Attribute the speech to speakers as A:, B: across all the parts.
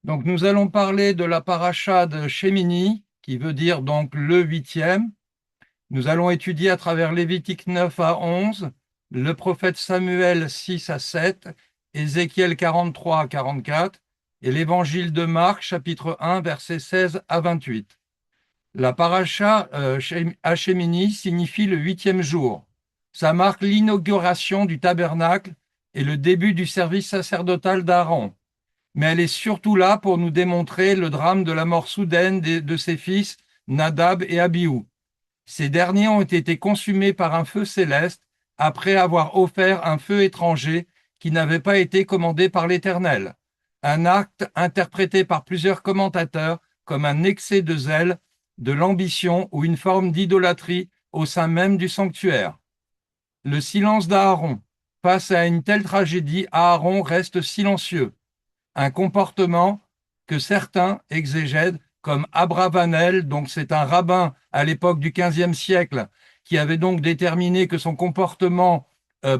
A: Donc, nous allons parler de la paracha de Shemini, qui veut dire donc le huitième. Nous allons étudier à travers Lévitique 9 à 11, le prophète Samuel 6 à 7, Ézéchiel 43 à 44 et l'évangile de Marc, chapitre 1, versets 16 à 28. La paracha à Shemini signifie le huitième jour. Ça marque l'inauguration du tabernacle et le début du service sacerdotal d'Aaron, mais elle est surtout là pour nous démontrer le drame de la mort soudaine de ses fils Nadab et Abihu. Ces derniers ont été consumés par un feu céleste après avoir offert un feu étranger qui n'avait pas été commandé par l'Éternel. Un acte interprété par plusieurs commentateurs comme un excès de zèle, de l'ambition ou une forme d'idolâtrie au sein même du sanctuaire. Le silence d'Aaron. Face à une telle tragédie, Aaron reste silencieux, un comportement que certains exégètent comme Abravanel, donc c'est un rabbin à l'époque du XVe siècle, qui avait donc déterminé que son comportement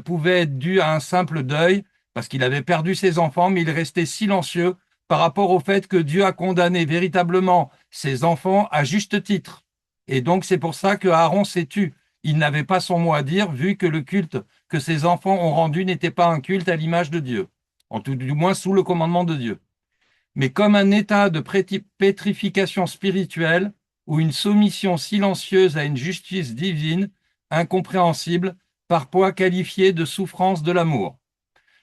A: pouvait être dû à un simple deuil, parce qu'il avait perdu ses enfants, mais il restait silencieux par rapport au fait que Dieu a condamné véritablement ses enfants à juste titre. Et donc c'est pour ça que Aaron s'est tu. Il n'avait pas son mot à dire, vu que le culte que ses enfants ont rendu n'était pas un culte à l'image de Dieu, en tout du moins sous le commandement de Dieu, mais comme un état de pétrification spirituelle ou une soumission silencieuse à une justice divine, incompréhensible, parfois qualifiée de souffrance de l'amour.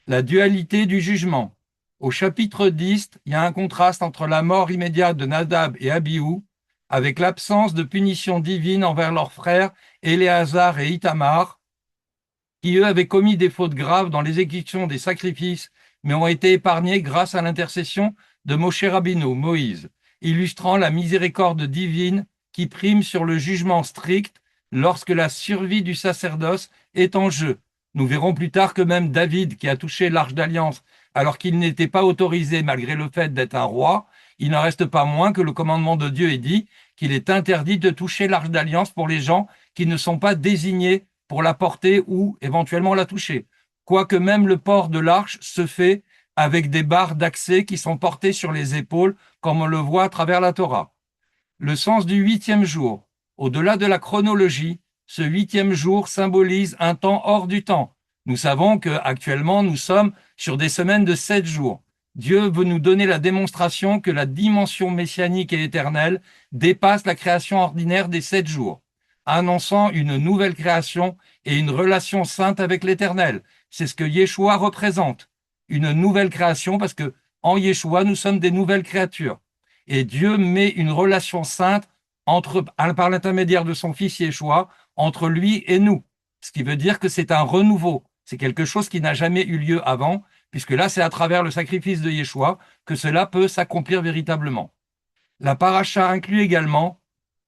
A: La dualité du jugement. Au chapitre 10, il y a un contraste entre la mort immédiate de Nadab et Abihu, avec l'absence de punition divine envers leurs frères Éléazar et Ithamar, qui eux avaient commis des fautes graves dans l'exécution des sacrifices, mais ont été épargnés grâce à l'intercession de Moshe Rabbeinu, Moïse, illustrant la miséricorde divine qui prime sur le jugement strict lorsque la survie du sacerdoce est en jeu. Nous verrons plus tard que même David, qui a touché l'Arche d'Alliance alors qu'il n'était pas autorisé malgré le fait d'être un roi, il n'en reste pas moins que le commandement de Dieu est dit qu'il est interdit de toucher l'Arche d'Alliance pour les gens qui ne sont pas désignés pour la porter ou éventuellement la toucher. Quoique même le port de l'arche se fait avec des barres d'accès qui sont portées sur les épaules, comme on le voit à travers la Torah. Le sens du huitième jour. Au-delà de la chronologie, ce huitième jour symbolise un temps hors du temps. Nous savons qu'actuellement, nous sommes sur des semaines de 7 jours. Dieu veut nous donner la démonstration que la dimension messianique et éternelle dépasse la création ordinaire des 7 jours, annonçant une nouvelle création et une relation sainte avec l'Éternel. C'est ce que Yeshua représente, une nouvelle création, parce que en Yeshua, nous sommes des nouvelles créatures. Et Dieu met une relation sainte par l'intermédiaire de son Fils Yeshua entre lui et nous. Ce qui veut dire que c'est un renouveau. C'est quelque chose qui n'a jamais eu lieu avant, puisque là, c'est à travers le sacrifice de Yeshua que cela peut s'accomplir véritablement. La paracha inclut également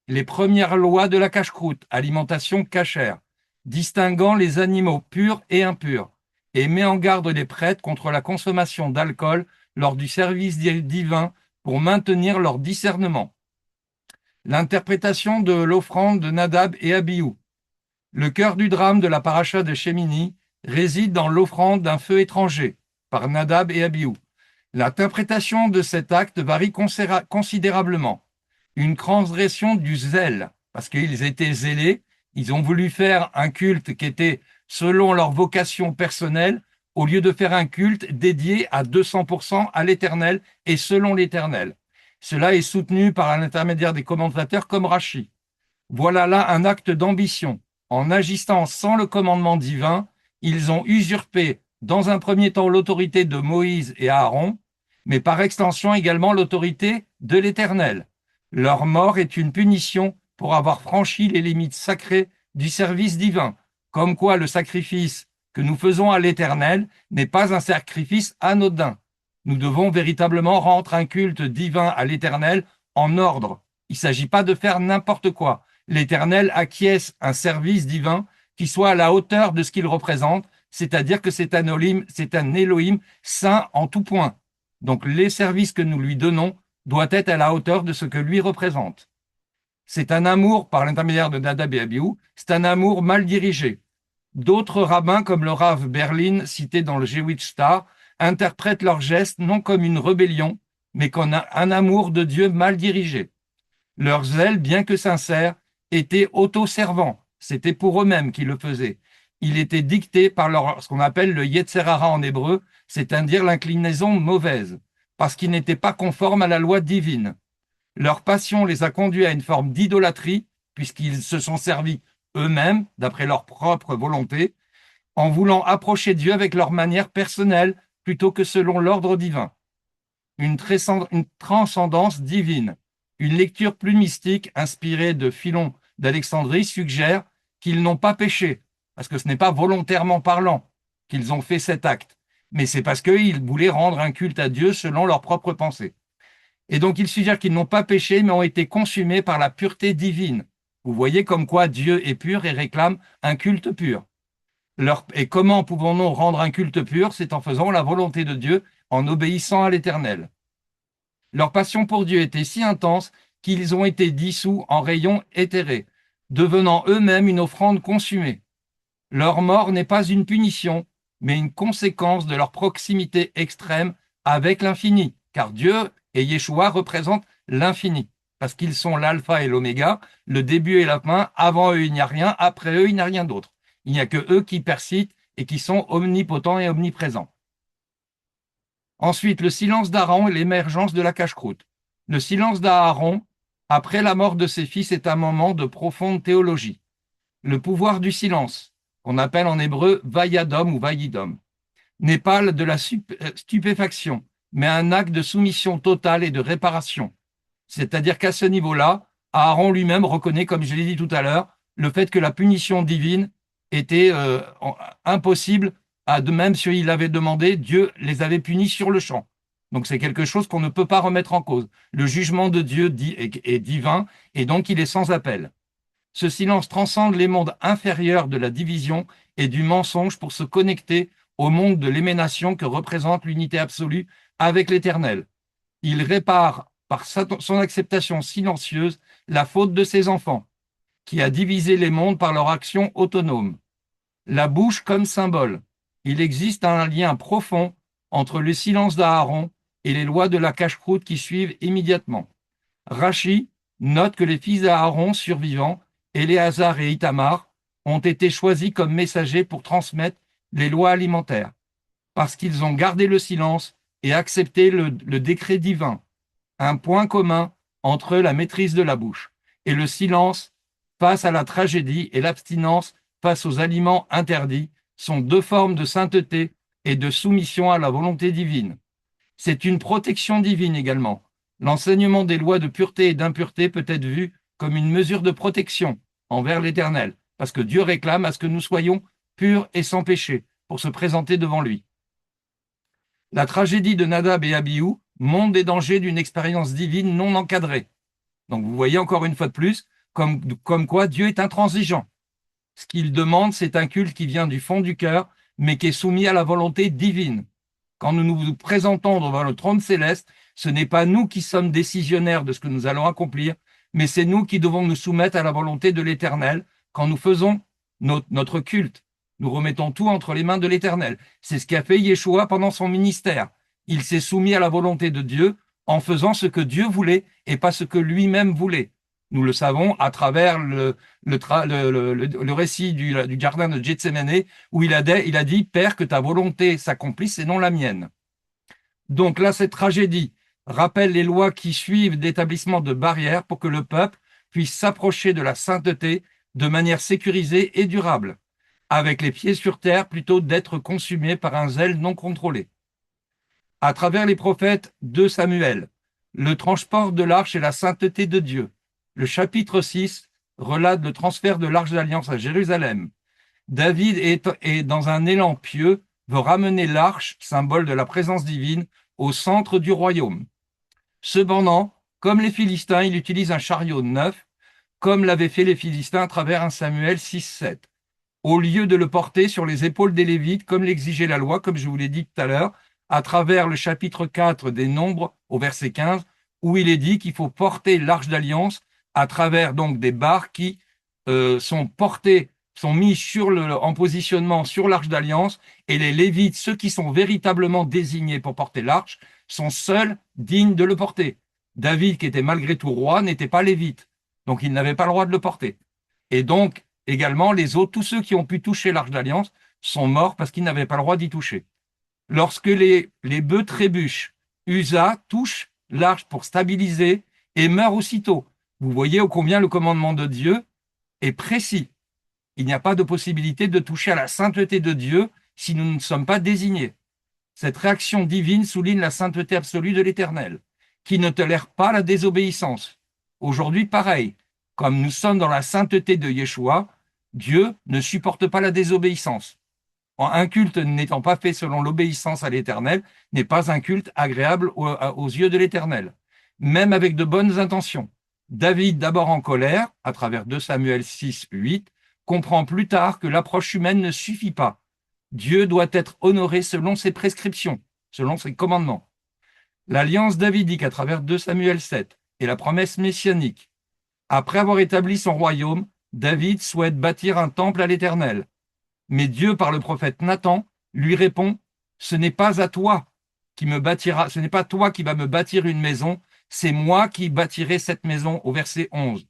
A: les premières lois de la cache-croûte, alimentation cachère, distinguant les animaux purs et impurs, et met en garde les prêtres contre la consommation d'alcool lors du service divin pour maintenir leur discernement. L'interprétation de l'offrande de Nadab et Abihu. Le cœur du drame de la paracha de Shemini réside dans l'offrande d'un feu étranger par Nadab et Abihu. L'interprétation de cet acte varie considérablement. Une transgression du zèle, parce qu'ils étaient zélés, ils ont voulu faire un culte qui était selon leur vocation personnelle, au lieu de faire un culte dédié à 200% à l'Éternel et selon l'Éternel. Cela est soutenu par l'intermédiaire des commentateurs comme Rachi. Voilà là un acte d'ambition. En agissant sans le commandement divin, ils ont usurpé dans un premier temps l'autorité de Moïse et Aaron, mais par extension également l'autorité de l'Éternel. Leur mort est une punition pour avoir franchi les limites sacrées du service divin, comme quoi le sacrifice que nous faisons à l'Éternel n'est pas un sacrifice anodin. Nous devons véritablement rendre un culte divin à l'Éternel en ordre. Il ne s'agit pas de faire n'importe quoi. L'Éternel acquiesce un service divin qui soit à la hauteur de ce qu'il représente, c'est-à-dire que c'est un Elohim saint en tout point. Donc les services que nous lui donnons doivent être à la hauteur de ce que lui représente. C'est un amour, par l'intermédiaire de Nadab et Abihu, c'est un amour mal dirigé. D'autres rabbins, comme le Rav Berlin, cité dans le Jewish Star, interprètent leurs gestes non comme une rébellion, mais qu'on a un amour de Dieu mal dirigé. Leur zèle, bien que sincère, était auto-servant. C'était pour eux-mêmes qu'ils le faisaient. Il était dicté par ce qu'on appelle le Yetzer hara en hébreu, c'est-à-dire l'inclinaison mauvaise, parce qu'ils n'étaient pas conformes à la loi divine. Leur passion les a conduits à une forme d'idolâtrie, puisqu'ils se sont servis eux-mêmes, d'après leur propre volonté, en voulant approcher Dieu avec leur manière personnelle plutôt que selon l'ordre divin. Une transcendance divine. Une lecture plus mystique, inspirée de Philon d'Alexandrie, suggère qu'ils n'ont pas péché, parce que ce n'est pas volontairement parlant qu'ils ont fait cet acte, mais c'est parce qu'ils voulaient rendre un culte à Dieu selon leur propre pensée. Et donc il suggère qu'ils n'ont pas péché, mais ont été consumés par la pureté divine. Vous voyez comme quoi Dieu est pur et réclame un culte pur. Et comment pouvons-nous rendre un culte pur? C'est en faisant la volonté de Dieu, en obéissant à l'Éternel. Leur passion pour Dieu était si intense qu'ils ont été dissous en rayons éthérés, devenant eux-mêmes une offrande consumée. Leur mort n'est pas une punition, mais une conséquence de leur proximité extrême avec l'infini, car Dieu et Yeshua représentent l'infini, parce qu'ils sont l'alpha et l'oméga, le début et la fin. Avant eux, il n'y a rien, après eux, il n'y a rien d'autre. Il n'y a que eux qui persistent et qui sont omnipotents et omniprésents. Ensuite, le silence d'Aaron et l'émergence de la cache-croûte. Le silence d'Aaron, après la mort de ses fils, est un moment de profonde théologie. Le pouvoir du silence, qu'on appelle en hébreu vayadom ou vayidom, n'est pas de la stupéfaction, mais un acte de soumission totale et de réparation. C'est-à-dire qu'à ce niveau-là, Aaron lui-même reconnaît, comme je l'ai dit tout à l'heure, le fait que la punition divine était impossible, même s'il avait demandé, Dieu les avait punis sur le champ. Donc c'est quelque chose qu'on ne peut pas remettre en cause. Le jugement de Dieu est divin et donc il est sans appel. Ce silence transcende les mondes inférieurs de la division et du mensonge pour se connecter au monde de l'émanation que représente l'unité absolue avec l'Éternel. Il répare par son acceptation silencieuse la faute de ses enfants, qui a divisé les mondes par leur action autonome. La bouche comme symbole. Il existe un lien profond entre le silence d'Aaron et les lois de la cache-croûte qui suivent immédiatement. Rachi note que les fils d'Aaron survivants, Éléazar et Itamar, ont été choisis comme messagers pour transmettre les lois alimentaires, parce qu'ils ont gardé le silence et accepté le décret divin, un point commun entre la maîtrise de la bouche et le silence face à la tragédie et l'abstinence face aux aliments interdits sont deux formes de sainteté et de soumission à la volonté divine. C'est une protection divine également. L'enseignement des lois de pureté et d'impureté peut être vu comme une mesure de protection envers l'Éternel, parce que Dieu réclame à ce que nous soyons purs et sans péché pour se présenter devant lui. La tragédie de Nadab et Abihu montre des dangers d'une expérience divine non encadrée. Donc vous voyez encore une fois de plus comme quoi Dieu est intransigeant. Ce qu'il demande, c'est un culte qui vient du fond du cœur, mais qui est soumis à la volonté divine. Quand nous nous présentons devant le trône céleste, ce n'est pas nous qui sommes décisionnaires de ce que nous allons accomplir, mais c'est nous qui devons nous soumettre à la volonté de l'Éternel quand nous faisons notre culte. Nous remettons tout entre les mains de l'Éternel. C'est ce qu'a fait Yeshua pendant son ministère. Il s'est soumis à la volonté de Dieu en faisant ce que Dieu voulait et pas ce que lui-même voulait. Nous le savons à travers le récit du jardin de Gethsémane où il a dit « Père, que ta volonté s'accomplisse et non la mienne ». Donc là, cette tragédie rappelle les lois qui suivent l'établissement de barrières pour que le peuple puisse s'approcher de la sainteté de manière sécurisée et durable, avec les pieds sur terre plutôt d'être consumé par un zèle non contrôlé. À travers les prophètes de Samuel, le transport de l'arche et la sainteté de Dieu. Le chapitre 6 relate le transfert de l'arche d'alliance à Jérusalem. David est dans un élan pieux, veut ramener l'arche, symbole de la présence divine, au centre du royaume. Cependant, comme les Philistins, il utilise un chariot neuf, comme l'avaient fait les Philistins à travers un Samuel 6-7. Au lieu de le porter sur les épaules des Lévites, comme l'exigeait la loi, comme je vous l'ai dit tout à l'heure, à travers le chapitre 4 des Nombres, au verset 15, où il est dit qu'il faut porter l'arche d'alliance à travers donc des barres qui sont portées sont mis en positionnement sur l'Arche d'Alliance, et les Lévites, ceux qui sont véritablement désignés pour porter l'Arche, sont seuls dignes de le porter. David, qui était malgré tout roi, n'était pas Lévite, donc il n'avait pas le droit de le porter. Et donc, également, les autres, tous ceux qui ont pu toucher l'Arche d'Alliance, sont morts parce qu'ils n'avaient pas le droit d'y toucher. Lorsque les bœufs trébuchent, Uza touche l'arche pour stabiliser et meurt aussitôt. Vous voyez ô combien le commandement de Dieu est précis. Il n'y a pas de possibilité de toucher à la sainteté de Dieu si nous ne sommes pas désignés. Cette réaction divine souligne la sainteté absolue de l'Éternel, qui ne tolère pas la désobéissance. Aujourd'hui, pareil, comme nous sommes dans la sainteté de Yeshua, Dieu ne supporte pas la désobéissance. Un culte n'étant pas fait selon l'obéissance à l'Éternel n'est pas un culte agréable aux yeux de l'Éternel, même avec de bonnes intentions. David, d'abord en colère, à travers 2 Samuel 6, 8, comprend plus tard que l'approche humaine ne suffit pas. Dieu doit être honoré selon ses prescriptions, selon ses commandements. L'alliance davidique à travers 2 Samuel 7 et la promesse messianique. Après avoir établi son royaume, David souhaite bâtir un temple à l'Éternel. Mais Dieu, par le prophète Nathan, lui répond, ce n'est pas à toi qui me bâtira, ce n'est pas toi qui vas me bâtir une maison, c'est moi qui bâtirai cette maison, au verset 11.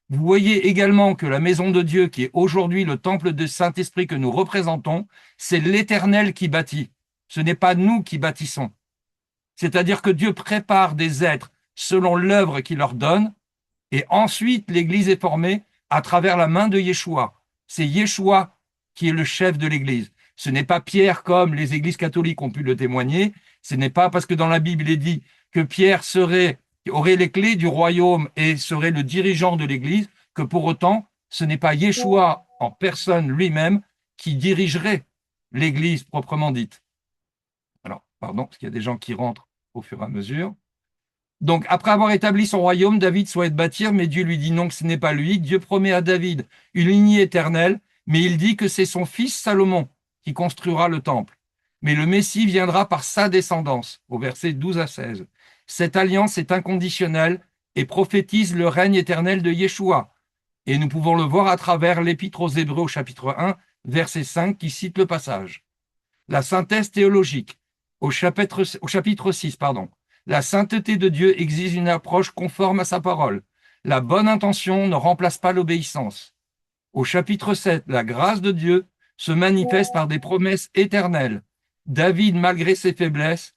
A: Vous voyez également que la maison de Dieu, qui est aujourd'hui le temple de Saint-Esprit que nous représentons, c'est l'Éternel qui bâtit. Ce n'est pas nous qui bâtissons. C'est-à-dire que Dieu prépare des êtres selon l'œuvre qu'il leur donne, et ensuite l'Église est formée à travers la main de Yeshua. C'est Yeshua qui est le chef de l'Église. Ce n'est pas Pierre comme les églises catholiques ont pu le témoigner. Ce n'est pas parce que dans la Bible il est dit que Pierre aurait les clés du royaume et serait le dirigeant de l'Église que pour autant ce n'est pas Yeshua en personne lui-même qui dirigerait l'Église proprement dite. Alors, pardon, parce qu'il y a des gens qui rentrent au fur et à mesure. Donc, après avoir établi son royaume, David souhaite bâtir, mais Dieu lui dit non, que ce n'est pas lui. Dieu promet à David une lignée éternelle, mais il dit que c'est son fils Salomon qui construira le temple. Mais le Messie viendra par sa descendance, au verset 12 à 16. Cette alliance est inconditionnelle et prophétise le règne éternel de Yeshua. Et nous pouvons le voir à travers l'Épître aux Hébreux au chapitre 1, verset 5, qui cite le passage. La synthèse théologique, au chapitre 6, la sainteté de Dieu exige une approche conforme à sa parole. La bonne intention ne remplace pas l'obéissance. Au chapitre 7, la grâce de Dieu se manifeste par des promesses éternelles. David, malgré ses faiblesses,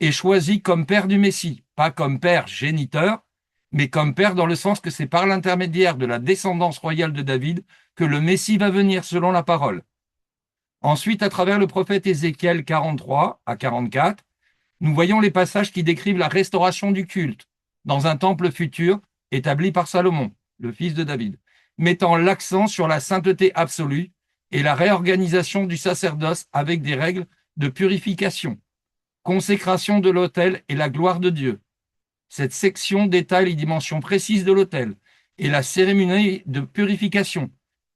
A: est choisi comme père du Messie, pas comme père géniteur, mais comme père dans le sens que c'est par l'intermédiaire de la descendance royale de David que le Messie va venir selon la parole. Ensuite, à travers le prophète Ézéchiel 43 à 44, nous voyons les passages qui décrivent la restauration du culte dans un temple futur établi par Salomon, le fils de David, mettant l'accent sur la sainteté absolue et la réorganisation du sacerdoce avec des règles de purification, consécration de l'autel et la gloire de Dieu. Cette section détaille les dimensions précises de l'autel et la cérémonie de purification.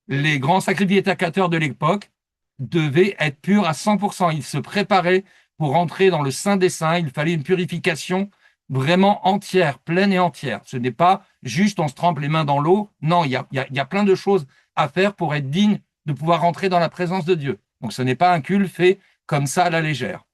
A: Les grands sacrificateurs de l'époque devaient être purs à 100%. Ils se préparaient pour entrer dans le Saint des Saints. Il fallait une purification vraiment entière, pleine et entière. Ce n'est pas juste on se trempe les mains dans l'eau. Non, il y a plein de choses à faire pour être digne de pouvoir rentrer dans la présence de Dieu. Donc ce n'est pas un culte fait comme ça à la légère.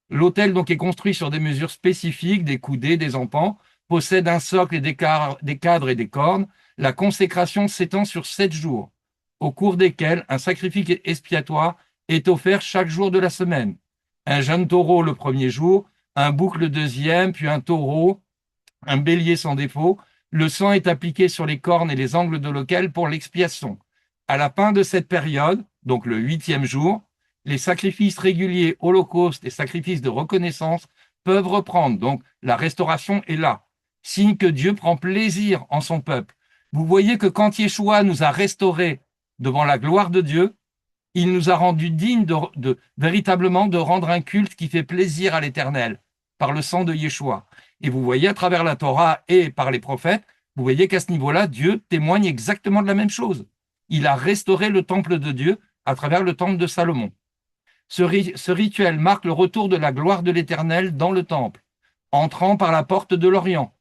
A: L'autel donc est construit sur des mesures spécifiques, des coudées, des empans, possède un socle et des cadres et des cornes. La consécration s'étend sur 7 jours, au cours desquels un sacrifice expiatoire est offert chaque jour de la semaine. Un jeune taureau le premier jour, un bouc le deuxième, puis un taureau, un bélier sans défaut. Le sang est appliqué sur les cornes et les angles de l'autel pour l'expiation. À la fin de cette période, donc le 8e jour, les sacrifices réguliers, holocaustes et sacrifices de reconnaissance peuvent reprendre. Donc la restauration est là, signe que Dieu prend plaisir en son peuple. Vous voyez que quand Yeshua nous a restaurés devant la gloire de Dieu, il nous a rendus dignes véritablement de rendre un culte qui fait plaisir à l'Éternel par le sang de Yeshua. Et vous voyez à travers la Torah et par les prophètes, vous voyez qu'à ce niveau-là, Dieu témoigne exactement de la même chose. Il a restauré le temple de Dieu à travers le temple de Salomon. Ce rituel marque le retour de la gloire de l'Éternel dans le temple, entrant par la porte de l'Orient,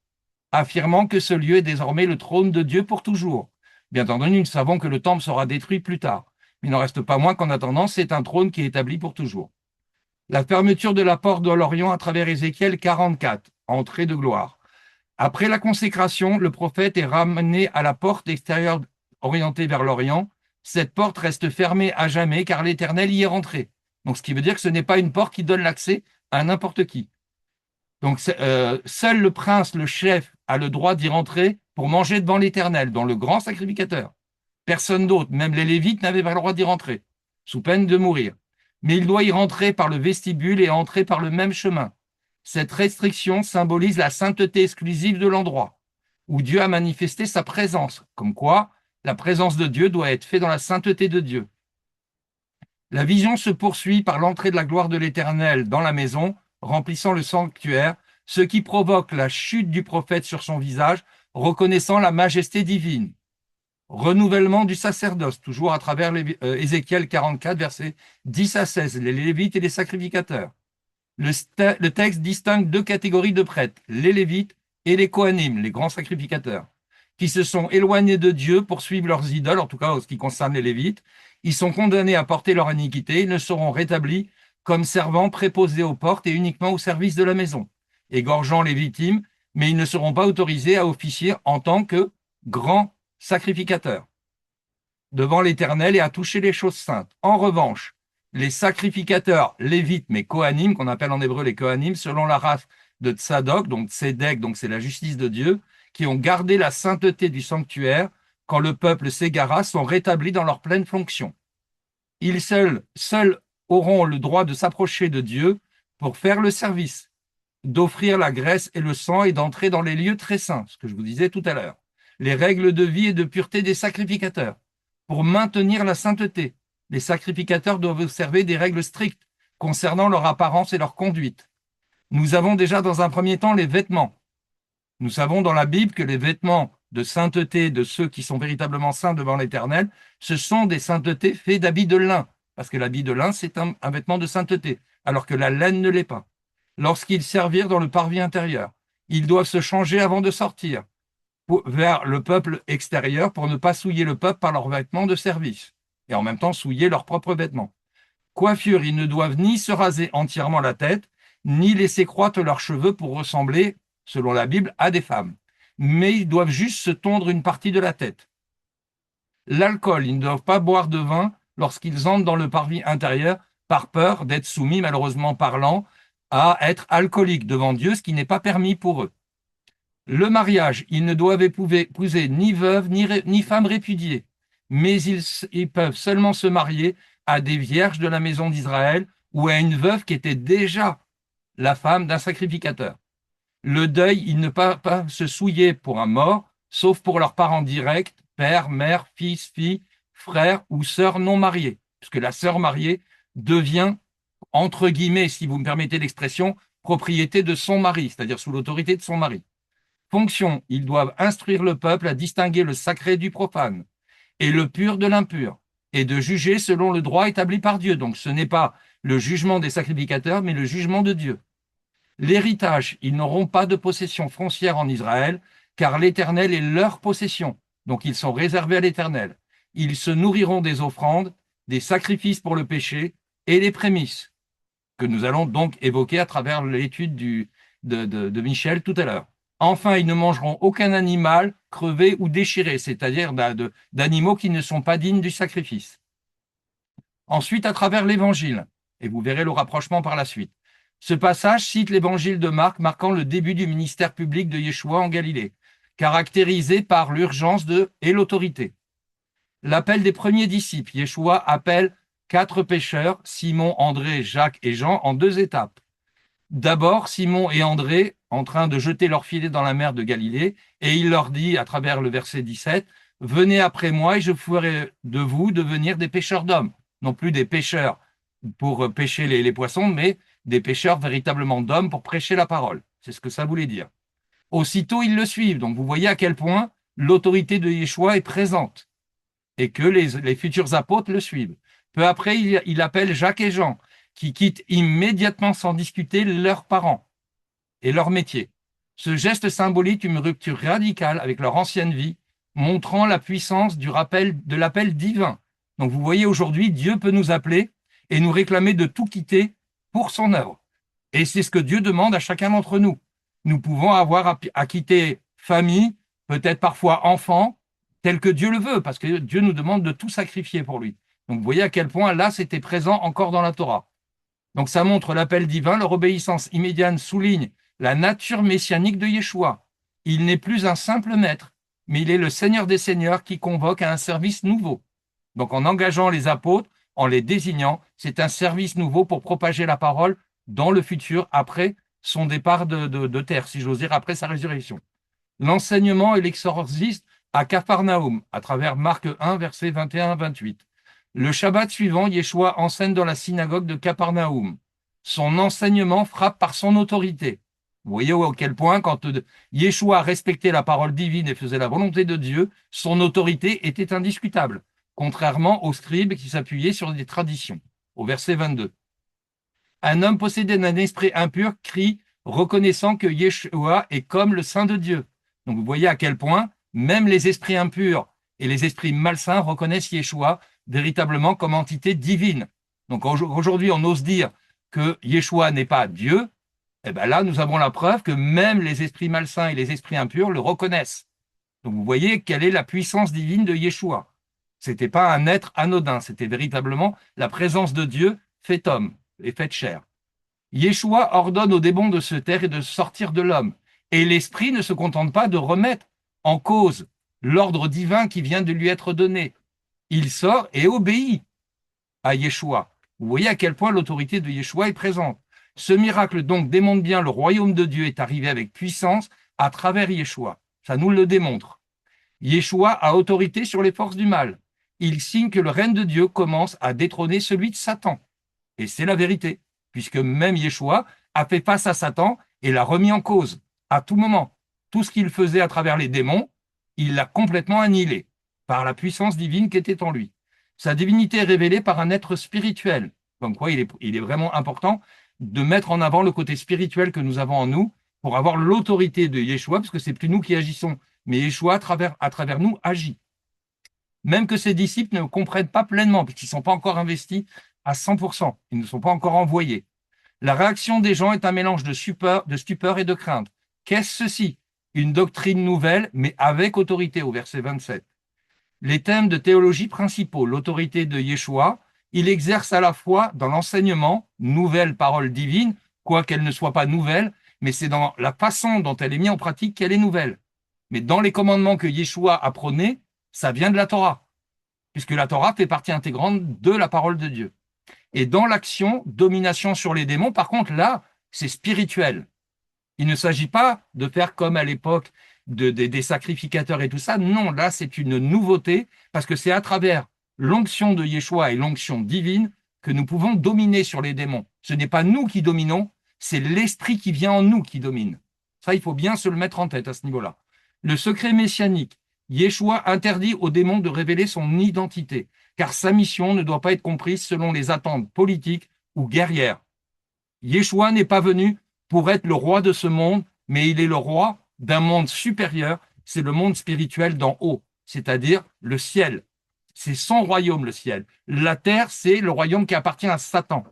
A: affirmant que ce lieu est désormais le trône de Dieu pour toujours. Bien entendu, nous savons que le temple sera détruit plus tard. Mais il n'en reste pas moins qu'en attendant, c'est un trône qui est établi pour toujours. La fermeture de la porte de l'Orient à travers Ézéchiel 44, entrée de gloire. Après la consécration, le prophète est ramené à la porte extérieure orientée vers l'Orient. Cette porte reste fermée à jamais car l'Éternel y est rentré. Donc, ce qui veut dire que ce n'est pas une porte qui donne l'accès à n'importe qui. Donc, seul le prince, le chef, a le droit d'y rentrer pour manger devant l'Éternel, dans le grand sacrificateur. Personne d'autre, même les Lévites, n'avaient pas le droit d'y rentrer, sous peine de mourir. Mais il doit y rentrer par le vestibule et entrer par le même chemin. Cette restriction symbolise la sainteté exclusive de l'endroit, où Dieu a manifesté sa présence, comme quoi la présence de Dieu doit être faite dans la sainteté de Dieu. La vision se poursuit par l'entrée de la gloire de l'Éternel dans la maison, remplissant le sanctuaire, ce qui provoque la chute du prophète sur son visage, reconnaissant la majesté divine. Renouvellement du sacerdoce, toujours à travers Ézéchiel 44, versets 10 à 16, les Lévites et les sacrificateurs. Le texte distingue deux catégories de prêtres, les Lévites et les Kohanim, les grands sacrificateurs, qui se sont éloignés de Dieu pour suivre leurs idoles, en tout cas en ce qui concerne les Lévites. Ils sont condamnés à porter leur iniquité, ils ne seront rétablis comme servants préposés aux portes et uniquement au service de la maison, égorgeant les victimes, mais ils ne seront pas autorisés à officier en tant que grands sacrificateurs devant l'Éternel et à toucher les choses saintes. En revanche, les sacrificateurs lévites, mais Kohanim, qu'on appelle en hébreu les Kohanim, selon la race de Tsadok, donc Tzedek, donc c'est la justice de Dieu, qui ont gardé la sainteté du sanctuaire quand le peuple s'égara, sont rétablis dans leur pleine fonction. Ils seuls auront le droit de s'approcher de Dieu pour faire le service, d'offrir la graisse et le sang et d'entrer dans les lieux très saints, ce que je vous disais tout à l'heure. Les règles de vie et de pureté des sacrificateurs. Pour maintenir la sainteté, les sacrificateurs doivent observer des règles strictes concernant leur apparence et leur conduite. Nous avons déjà dans un premier temps les vêtements. Nous savons dans la Bible que les vêtements de sainteté de ceux qui sont véritablement saints devant l'Éternel, ce sont des saintetés faits d'habits de lin, parce que l'habit de lin, c'est un vêtement de sainteté, alors que la laine ne l'est pas. Lorsqu'ils servirent dans le parvis intérieur, ils doivent se changer avant de sortir vers le peuple extérieur pour ne pas souiller le peuple par leurs vêtements de service et en même temps souiller leurs propres vêtements. Coiffure, ils ne doivent ni se raser entièrement la tête, ni laisser croître leurs cheveux pour ressembler, selon la Bible, à des femmes. Mais ils doivent juste se tondre une partie de la tête. L'alcool, ils ne doivent pas boire de vin lorsqu'ils entrent dans le parvis intérieur par peur d'être soumis, malheureusement parlant, à être alcooliques devant Dieu, ce qui n'est pas permis pour eux. Le mariage, ils ne doivent épouser ni veuve ni femme répudiée, mais ils peuvent seulement se marier à des vierges de la maison d'Israël ou à une veuve qui était déjà la femme d'un sacrificateur. Le deuil, ils ne peuvent pas se souiller pour un mort, sauf pour leurs parents directs, père, mère, fils, fille, frère ou sœur non mariés, puisque la sœur mariée devient, entre guillemets, si vous me permettez l'expression, propriété de son mari, c'est-à-dire sous l'autorité de son mari. Fonction, ils doivent instruire le peuple à distinguer le sacré du profane et le pur de l'impur, et de juger selon le droit établi par Dieu. Donc ce n'est pas le jugement des sacrificateurs, mais le jugement de Dieu. L'héritage, ils n'auront pas de possession foncière en Israël, car l'Éternel est leur possession. Donc ils sont réservés à l'Éternel. Ils se nourriront des offrandes, des sacrifices pour le péché et des prémices, que nous allons donc évoquer à travers l'étude de Michel tout à l'heure. Enfin, ils ne mangeront aucun animal crevé ou déchiré, c'est-à-dire d'animaux qui ne sont pas dignes du sacrifice. Ensuite, à travers l'Évangile, et vous verrez le rapprochement par la suite. Ce passage cite l'Évangile de Marc, marquant le début du ministère public de Yeshua en Galilée, caractérisé par l'urgence et l'autorité. L'appel des premiers disciples, Yeshua appelle 4 pêcheurs, Simon, André, Jacques et Jean, en 2 étapes. D'abord, Simon et André, en train de jeter leur filet dans la mer de Galilée, et il leur dit, à travers le verset 17, « Venez après moi et je ferai de vous devenir des pêcheurs d'hommes. » Non plus des pêcheurs pour pêcher les poissons, mais des pêcheurs véritablement d'hommes pour prêcher la parole. C'est ce que ça voulait dire. Aussitôt, ils le suivent. Donc, vous voyez à quel point l'autorité de Yeshua est présente et que les futurs apôtres le suivent. Peu après, il appelle Jacques et Jean, qui quittent immédiatement sans discuter leurs parents et leur métier. Ce geste symbolise une rupture radicale avec leur ancienne vie, montrant la puissance de l'appel divin Donc vous voyez, aujourd'hui, Dieu peut nous appeler et nous réclamer de tout quitter pour son œuvre. Et c'est ce que Dieu demande à chacun d'entre nous. Nous pouvons avoir à quitter famille, peut-être parfois enfants, tel que Dieu le veut, parce que Dieu nous demande de tout sacrifier pour lui. Donc vous voyez à quel point là, c'était présent encore dans la Torah. Donc ça montre l'appel divin, leur obéissance immédiate souligne la nature messianique de Yeshua. Il n'est plus un simple maître, mais il est le Seigneur des Seigneurs qui convoque à un service nouveau. Donc en engageant les apôtres, en les désignant, c'est un service nouveau pour propager la parole dans le futur, après son départ de terre, si j'ose dire, après sa résurrection. L'enseignement et l'exorcisme à Capharnaüm, à travers Marc 1, versets 21 à 28. Le Shabbat suivant, Yeshua enseigne dans la synagogue de Capharnaüm. Son enseignement frappe par son autorité. Vous voyez à quel point, quand Yeshua respectait la parole divine et faisait la volonté de Dieu, son autorité était indiscutable, contrairement aux scribes qui s'appuyaient sur des traditions. Au verset 22. Un homme possédé d'un esprit impur crie, reconnaissant que Yeshua est comme le Saint de Dieu. Donc vous voyez à quel point même les esprits impurs et les esprits malsains reconnaissent Yeshua véritablement comme entité divine. Donc aujourd'hui, on ose dire que Yeshua n'est pas Dieu. Et bien là, nous avons la preuve que même les esprits malsains et les esprits impurs le reconnaissent. Donc vous voyez quelle est la puissance divine de Yeshua. C'était pas un être anodin, c'était véritablement la présence de Dieu fait homme et fait chair. Yeshua ordonne aux démons de se taire et de sortir de l'homme. Et l'esprit ne se contente pas de remettre en cause l'ordre divin qui vient de lui être donné. Il sort et obéit à Yeshua. Vous voyez à quel point l'autorité de Yeshua est présente. Ce miracle donc démontre bien le royaume de Dieu est arrivé avec puissance à travers Yeshua. Ça nous le démontre. Yeshua a autorité sur les forces du mal. Il signe que le règne de Dieu commence à détrôner celui de Satan. Et c'est la vérité, puisque même Yeshua a fait face à Satan et l'a remis en cause à tout moment. Tout ce qu'il faisait à travers les démons, il l'a complètement annihilé par la puissance divine qui était en lui. Sa divinité est révélée par un être spirituel. Comme quoi, il est vraiment important de mettre en avant le côté spirituel que nous avons en nous pour avoir l'autorité de Yeshua, parce que c'est plus nous qui agissons, mais Yeshua, à travers nous, agit. Même que ses disciples ne comprennent pas pleinement, puisqu'ils ne sont pas encore investis à 100%. Ils ne sont pas encore envoyés. La réaction des gens est un mélange de stupeur et de crainte. Qu'est-ce ceci? Une doctrine nouvelle, mais avec autorité, au verset 27. Les thèmes de théologie principaux, l'autorité de Yeshua, il exerce à la fois dans l'enseignement, nouvelle parole divine, quoiqu'elle ne soit pas nouvelle, mais c'est dans la façon dont elle est mise en pratique qu'elle est nouvelle. Mais dans les commandements que Yeshua a prônés, ça vient de la Torah, puisque la Torah fait partie intégrante de la parole de Dieu. Et dans l'action, domination sur les démons, par contre, là, c'est spirituel. Il ne s'agit pas de faire comme à l'époque des sacrificateurs et tout ça. Non, là, c'est une nouveauté, parce que c'est à travers l'onction de Yeshua et l'onction divine que nous pouvons dominer sur les démons. Ce n'est pas nous qui dominons, c'est l'esprit qui vient en nous qui domine. Ça, il faut bien se le mettre en tête à ce niveau-là. Le secret messianique, Yeshua interdit aux démons de révéler son identité, car sa mission ne doit pas être comprise selon les attentes politiques ou guerrières. Yeshua n'est pas venu pour être le roi de ce monde, mais il est le roi d'un monde supérieur, c'est le monde spirituel d'en haut, c'est-à-dire le ciel. C'est son royaume, le ciel. La terre, c'est le royaume qui appartient à Satan,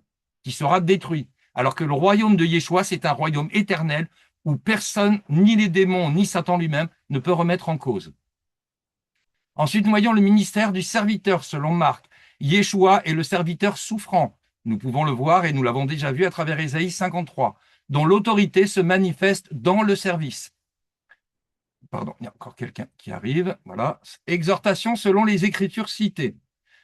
A: qui sera détruit. Alors que le royaume de Yeshua, c'est un royaume éternel où personne, ni les démons, ni Satan lui-même, ne peut remettre en cause. Ensuite, nous voyons le ministère du serviteur, selon Marc. Yeshua est le serviteur souffrant. Nous pouvons le voir et nous l'avons déjà vu à travers Ésaïe 53, dont l'autorité se manifeste dans le service. Pardon, il y a encore quelqu'un qui arrive. Voilà. Exhortation selon les Écritures citées.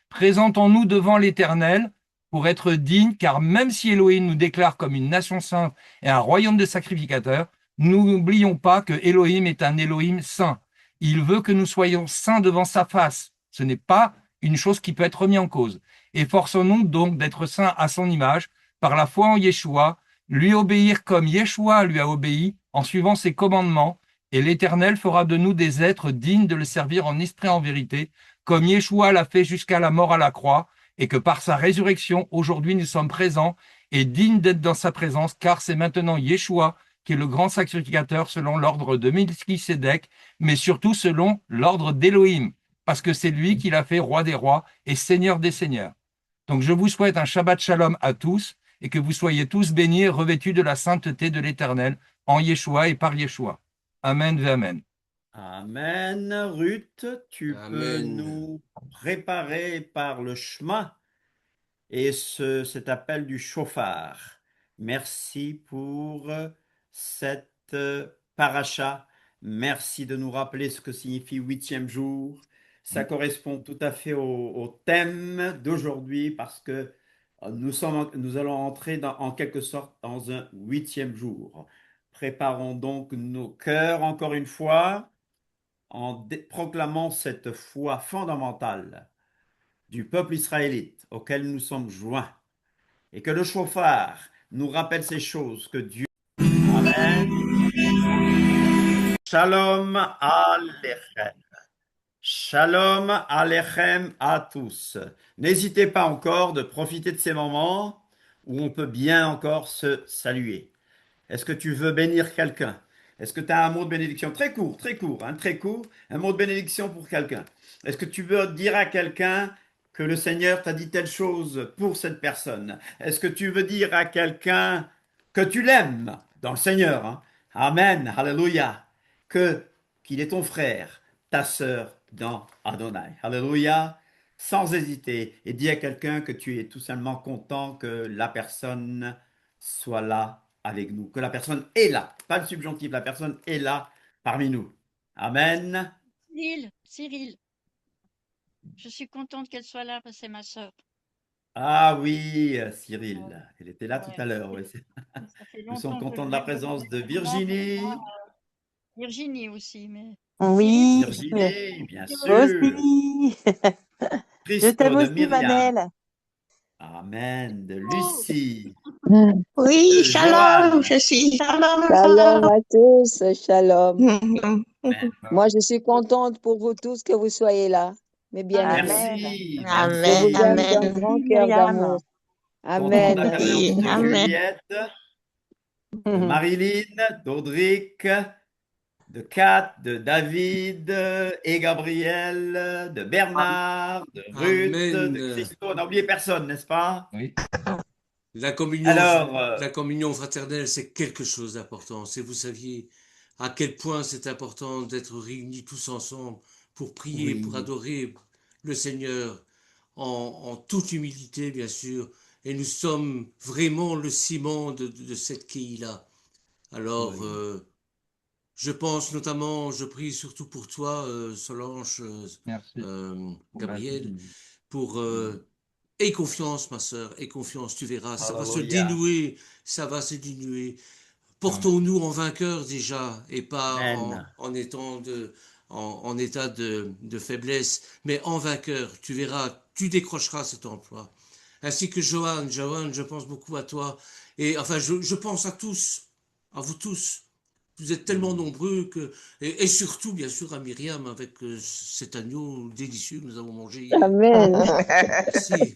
A: Présentons-nous devant l'Éternel pour être dignes, car même si Elohim nous déclare comme une nation sainte et un royaume de sacrificateurs, nous n'oublions pas que Elohim est un Elohim saint. Il veut que nous soyons saints devant sa face. Ce n'est pas une chose qui peut être remise en cause. Efforçons-nous donc d'être saints à son image, par la foi en Yeshua, lui obéir comme Yeshua lui a obéi, en suivant ses commandements, et l'Éternel fera de nous des êtres dignes de le servir en esprit et en vérité, comme Yeshua l'a fait jusqu'à la mort à la croix, et que par sa résurrection, aujourd'hui nous sommes présents et dignes d'être dans sa présence, car c'est maintenant Yeshua qui est le grand sacrificateur selon l'ordre de Melchisédek, mais surtout selon l'ordre d'Élohim. parce que c'est lui qui l'a fait roi des rois et seigneur des seigneurs. Donc je vous souhaite un Shabbat Shalom à tous et que vous soyez tous bénis et revêtus de la sainteté de l'Éternel en Yeshua et par Yeshua. Amen ve Amen.
B: Amen. Ruth, tu peux
C: Amen.
B: nous préparer par le chemin et cet appel du chauffard. Merci pour cette paracha. Merci de nous rappeler ce que signifie huitième jour. Ça correspond tout à fait au thème d'aujourd'hui parce que nous allons entrer en quelque sorte dans un huitième jour. Préparons donc nos cœurs encore une fois en proclamant cette foi fondamentale du peuple israélite auquel nous sommes joints et que le chauffard nous rappelle ces choses que Dieu. Amen. Shalom Alechem. Shalom Alechem à tous. N'hésitez pas encore de profiter de ces moments où on peut bien encore se saluer. Est-ce que tu veux bénir quelqu'un? Est-ce que tu as un mot de bénédiction? Très court, hein, très court. Un mot de bénédiction pour quelqu'un. Est-ce que tu veux dire à quelqu'un que le Seigneur t'a dit telle chose pour cette personne? Est-ce que tu veux dire à quelqu'un que tu l'aimes dans le Seigneur, hein? Amen, Alléluia. Qu'il est ton frère, ta sœur dans Adonai. Alléluia. Sans hésiter. Et dis à quelqu'un que tu es tout simplement content que la personne soit là avec nous, que la personne est là, pas le subjonctif, la personne est là parmi nous. Amen.
D: Cyril, je suis contente qu'elle soit là parce que c'est ma sœur.
B: Ah oui, Cyril, elle était là tout
D: Ouais,
B: à l'heure.
D: ça
B: Oui.
D: ça fait
B: Nous sommes
D: longtemps que
B: contents
D: je
B: de la
D: l'ai demandé
B: présence de
D: vraiment pour moi.
B: Virginie.
D: Virginie aussi, mais Cyril,
E: Oui,
B: Virginie, bien
D: tu reçois.
B: sûr.
E: aussi. Je t'aime
B: Christo de
E: aussi,
B: Myriam.
E: Manel.
B: Amen. De
D: Oh,
B: Lucie.
F: Oui,
B: De
F: shalom,
B: Joanne.
F: je suis shalom,
E: Shalom à tous, shalom.
F: shalom.
B: Amen.
E: Moi, je suis contente pour vous tous que vous soyez là, mes bien-aimés.
D: Amen.
B: Merci,
E: Je
F: Amen,
E: vous
B: merci.
E: aime d'un
F: amen.
E: grand
D: Merci,
E: cœur
D: Myriam.
E: d'amour.
B: Content de la
E: Amen.
B: présence
F: Oui,
B: de
F: amen.
B: Juliette, de Marilyn, d'Audric, de Kat, de David et Gabriel, de Bernard, de Ruth, de
C: Amen.
B: Christo. On n'a oublié personne, n'est-ce pas?
A: Oui.
B: Alors,
C: La communion fraternelle, c'est quelque chose d'important. Si vous saviez à quel point c'est important d'être réunis tous ensemble pour prier, pour
B: oui,
C: adorer le Seigneur en toute humilité, bien sûr. Et nous sommes vraiment le ciment de cette quille-là. Alors,
B: oui,
C: je pense notamment, je prie surtout pour toi, Solange,
A: Merci.
C: Gabriel,
B: mm,
C: pour
B: mm.
C: aie confiance, ma sœur, aie confiance, tu verras,
B: Alléluia.
C: ça va se dénouer.
A: Amen.
C: Portons-nous en vainqueurs déjà, et pas
B: Amen.
C: en état de faiblesse, mais en vainqueur. Tu verras, tu décrocheras cet emploi. Ainsi que Johan, je pense beaucoup à toi, et enfin, je pense à tous, à vous tous. Vous êtes tellement
B: Mm.
C: nombreux et surtout, bien sûr, à Myriam avec cet agneau délicieux que nous avons mangé hier.
E: Amen.
C: Merci.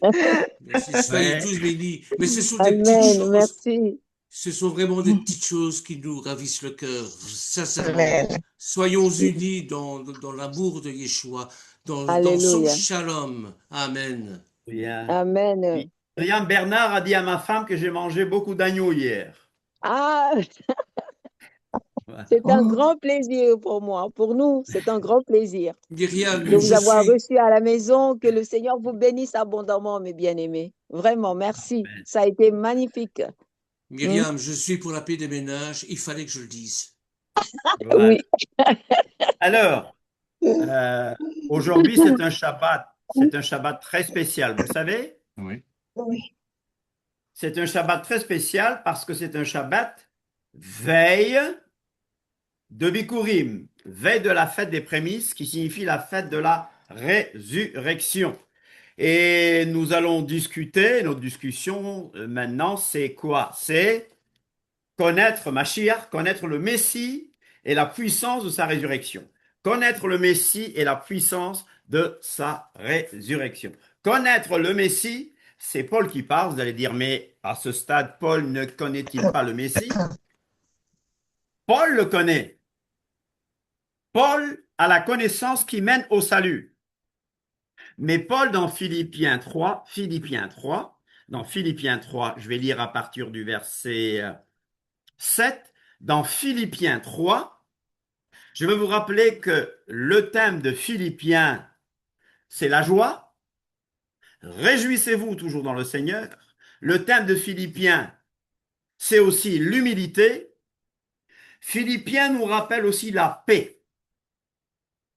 C: Merci. Soyez
B: Ouais,
C: tous bénis. Mais ce sont des petites
E: Amen.
C: choses.
E: Merci.
C: Ce sont vraiment des petites choses qui nous ravissent le cœur, sincèrement.
F: Amen.
C: Soyons unis dans l'amour de Yeshua, dans son
E: Alléluia.
C: shalom. Amen.
B: bien.
E: Amen.
B: Myriam Bernard a dit à ma femme que j'ai mangé beaucoup d'agneaux hier.
E: Ah,
B: Ouais.
E: c'est un grand plaisir pour moi. Pour nous, c'est un grand plaisir de
C: Myriam,
E: vous avoir reçu à la maison. Que le Seigneur vous bénisse abondamment, mes bien-aimés. Vraiment, merci. Ça a été magnifique.
C: Myriam, je suis pour la paix des ménages. Il fallait que je le dise.
B: Voilà.
E: Oui.
B: Alors, euh, aujourd'hui, c'est un Shabbat. C'est un Shabbat très spécial, vous le savez?
A: Oui.
F: Oui.
B: C'est un Shabbat très spécial parce que c'est un Shabbat veille de Bikurim, veille de la fête des prémices, qui signifie la fête de la résurrection. Et nous allons discuter, notre discussion maintenant, c'est quoi? C'est connaître Mashiach, connaître le Messie et la puissance de sa résurrection. Connaître le Messie et la puissance de sa résurrection. Connaître le Messie, c'est Paul qui parle. Vous allez dire, mais à ce stade, Paul ne connaît-il pas le Messie? Paul le connaît. Paul a la connaissance qui mène au salut. Mais Paul, dans Philippiens 3, dans Philippiens 3, je vais lire à partir du verset 7, dans Philippiens 3, je veux vous rappeler que le thème de Philippiens, c'est la joie. Réjouissez-vous toujours dans le Seigneur. Le thème de Philippiens, c'est aussi l'humilité. Philippiens nous rappelle aussi la paix.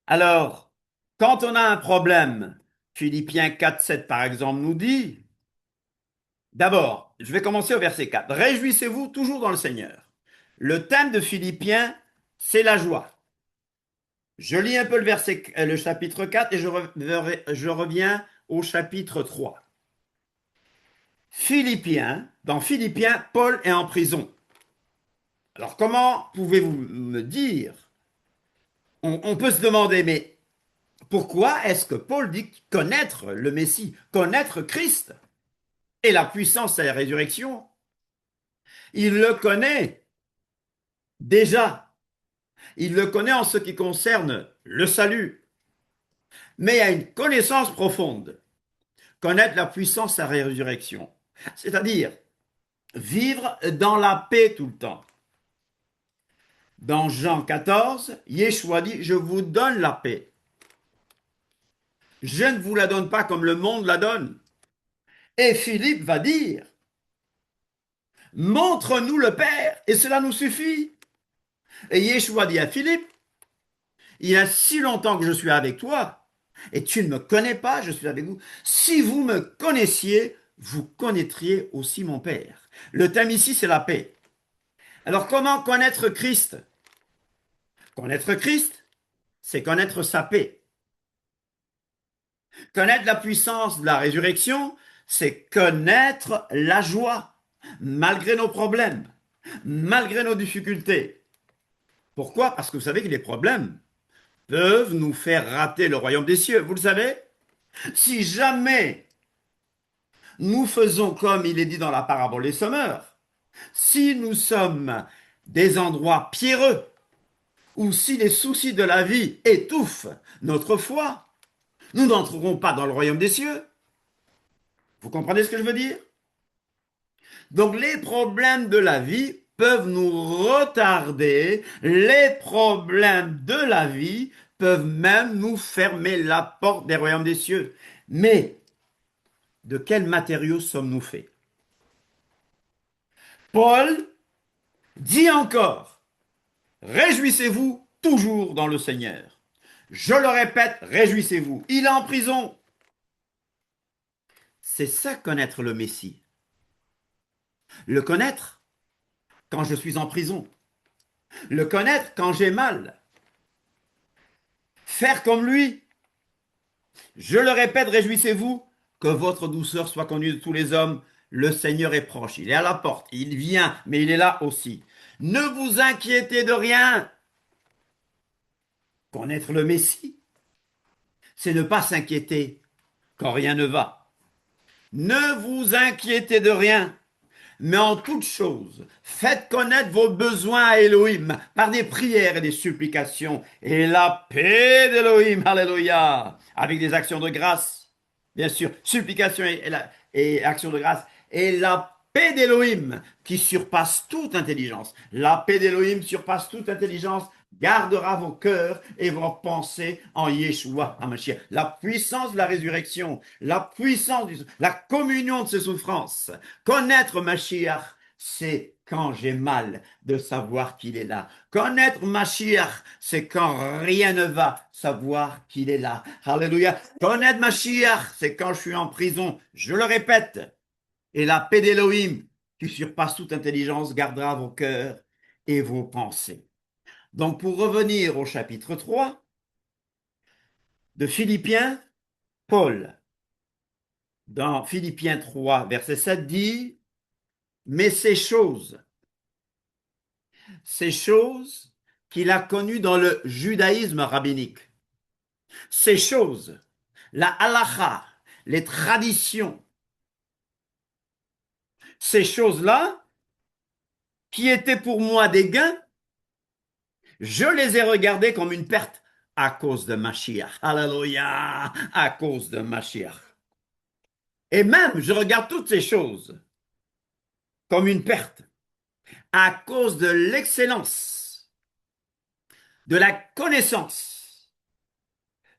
B: Alors, quand on a un problème, Philippiens 4, 7 par exemple nous dit, d'abord, je vais commencer au verset 4. Réjouissez-vous toujours dans le Seigneur. Le thème de Philippiens, c'est la joie. Je lis un peu le chapitre 4 et je reviens au chapitre 3. Dans Philippiens, Paul est en prison. Alors comment pouvez-vous me dire, on peut se demander, mais pourquoi est-ce que Paul dit connaître le Messie, connaître Christ et la puissance de la résurrection? Il le connaît déjà. Il le connaît en ce qui concerne le salut. Mais il y a une connaissance profonde. Connaître la puissance de la résurrection. C'est-à-dire vivre dans la paix tout le temps. Dans Jean 14, Yeshua dit, je vous donne la paix. Je ne vous la donne pas comme le monde la donne. Et Philippe va dire, montre-nous le Père et cela nous suffit. Et Yeshua dit à Philippe, il y a si longtemps que je suis avec toi et tu ne me connais pas, je suis avec vous. Si vous me connaissiez, vous connaîtriez aussi mon Père. Le thème ici, c'est la paix. Alors comment connaître Christ? Connaître Christ, c'est connaître sa paix. Connaître la puissance de la résurrection, c'est connaître la joie, malgré nos problèmes, malgré nos difficultés. Pourquoi? Parce que vous savez que les problèmes peuvent nous faire rater le royaume des cieux. Vous le savez? Si jamais nous faisons comme il est dit dans la parabole des semeurs, si nous sommes des endroits pierreux, ou si les soucis de la vie étouffent notre foi, nous n'entrerons pas dans le royaume des cieux. Vous comprenez ce que je veux dire? Donc les problèmes de la vie peuvent nous retarder, les problèmes de la vie peuvent même nous fermer la porte des royaumes des cieux. Mais de quels matériaux sommes-nous faits? Paul dit encore, réjouissez-vous toujours dans le Seigneur. Je le répète, réjouissez-vous. Il est en prison. C'est ça connaître le Messie. Le connaître quand je suis en prison. Le connaître quand j'ai mal. Faire comme lui. Je le répète, réjouissez-vous, que votre douceur soit connue de tous les hommes. Le Seigneur est proche, il est à la porte, il vient, mais il est là aussi. Ne vous inquiétez de rien. Connaître le Messie, c'est ne pas s'inquiéter quand rien ne va. Ne vous inquiétez de rien, mais en toute chose, faites connaître vos besoins à Elohim par des prières et des supplications, et la paix d'Elohim, alléluia, avec des actions de grâce, bien sûr, supplications et actions de grâce, et la paix d'Elohim qui surpasse toute intelligence. La paix d'Elohim surpasse toute intelligence, gardera vos cœurs et vos pensées en Yeshua HaMashiach. La puissance de la résurrection, la puissance, la communion de ses souffrances. Connaître Mashiach, c'est quand j'ai mal de savoir qu'il est là. Connaître Mashiach, c'est quand rien ne va, savoir qu'il est là. Alléluia. Connaître Mashiach, c'est quand je suis en prison. Je le répète. Et la paix d'Elohim, qui surpasse toute intelligence, gardera vos cœurs et vos pensées. Donc, pour revenir au chapitre 3 de Philippiens, Paul, dans Philippiens 3, verset 7, dit, mais ces choses qu'il a connues dans le judaïsme rabbinique, ces choses, la halakha, les traditions, ces choses-là, qui étaient pour moi des gains, je les ai regardées comme une perte à cause de Mashiach. Alléluia, à cause de Mashiach. Et même, je regarde toutes ces choses comme une perte à cause de l'excellence, de la connaissance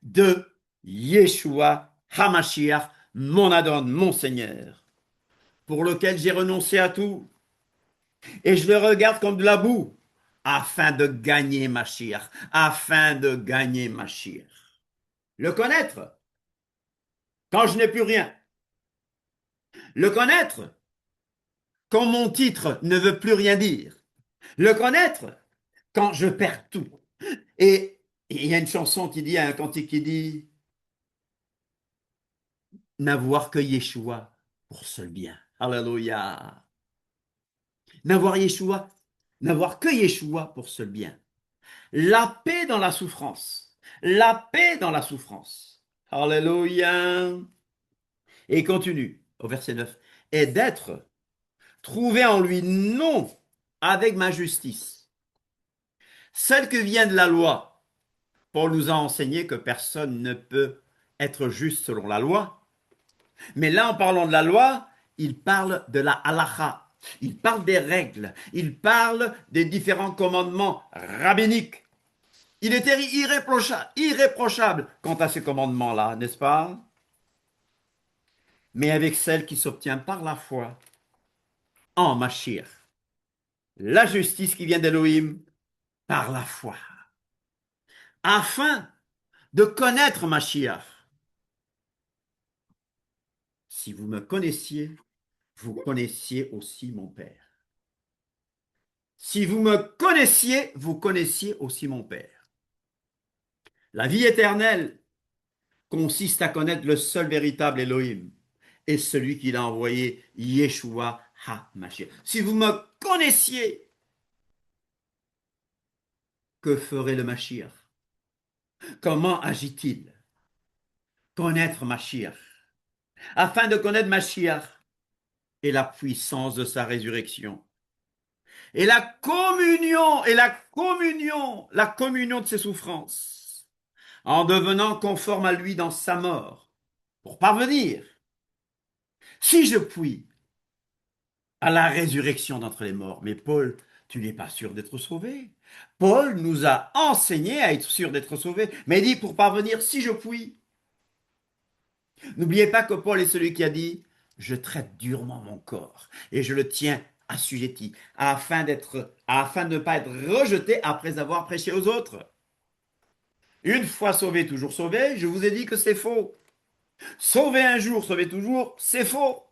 B: de Yeshua HaMashiach, mon Adon, mon Seigneur, pour lequel j'ai renoncé à tout. Et je le regarde comme de la boue, afin de gagner Mashiach, afin de gagner Mashiach. Le connaître, quand je n'ai plus rien. Le connaître, quand mon titre ne veut plus rien dire. Le connaître, quand je perds tout. Et il y a une chanson qui dit, un cantique qui dit, n'avoir que Yeshua pour seul bien. Alléluia. N'avoir Yeshua, n'avoir que Yeshua pour seul bien. La paix dans la souffrance. La paix dans la souffrance. Alléluia. Et il continue au verset 9. Et d'être trouvé en lui non avec ma justice, celle que vient de la loi. Paul nous a enseigné que personne ne peut être juste selon la loi. Mais là, en parlant de la loi, il parle de la halakha. Il parle des règles. Il parle des différents commandements rabbiniques. Il était irréprochable quant à ces commandements-là, n'est-ce pas? Mais avec celle qui s'obtient par la foi en Mashiach. La justice qui vient d'Élohim par la foi. Afin de connaître Mashiach. Si vous me connaissiez, vous connaissiez aussi mon Père. Si vous me connaissiez, vous connaissiez aussi mon Père. La vie éternelle consiste à connaître le seul véritable Elohim et celui qu'il a envoyé, Yeshua HaMashiach. Si vous me connaissiez, que ferait le Mashiach? Comment agit-il? Connaître Mashiach. Afin de connaître Mashiach et la puissance de sa résurrection. Et la communion de ses souffrances, en devenant conforme à lui dans sa mort, pour parvenir, si je puis, à la résurrection d'entre les morts. Mais Paul, tu n'es pas sûr d'être sauvé. Paul nous a enseigné à être sûr d'être sauvé, mais il dit pour parvenir, si je puis. N'oubliez pas que Paul est celui qui a dit, je traite durement mon corps et je le tiens assujetti, afin de ne pas être rejeté après avoir prêché aux autres. Une fois sauvé, toujours sauvé, je vous ai dit que c'est faux. Sauvé un jour, sauvé toujours, c'est faux.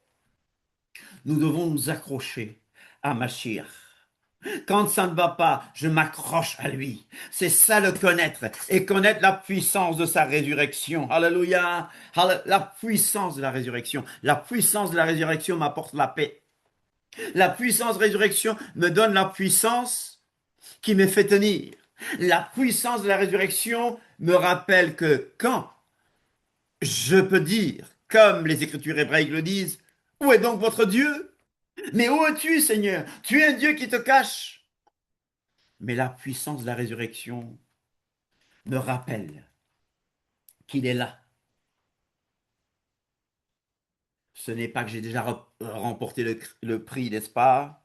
B: Nous devons nous accrocher à Mashiach. Quand ça ne va pas, je m'accroche à lui. C'est ça le connaître et connaître la puissance de sa résurrection. Alléluia. La puissance de la résurrection. La puissance de la résurrection m'apporte la paix. La puissance de la résurrection me donne la puissance qui me fait tenir. La puissance de la résurrection me rappelle que quand je peux dire, comme les Écritures hébraïques le disent, où est donc votre Dieu? Mais où es-tu, Seigneur? Tu es un Dieu qui te cache. Mais la puissance de la résurrection me rappelle qu'il est là. Ce n'est pas que j'ai déjà remporté le prix, n'est-ce pas?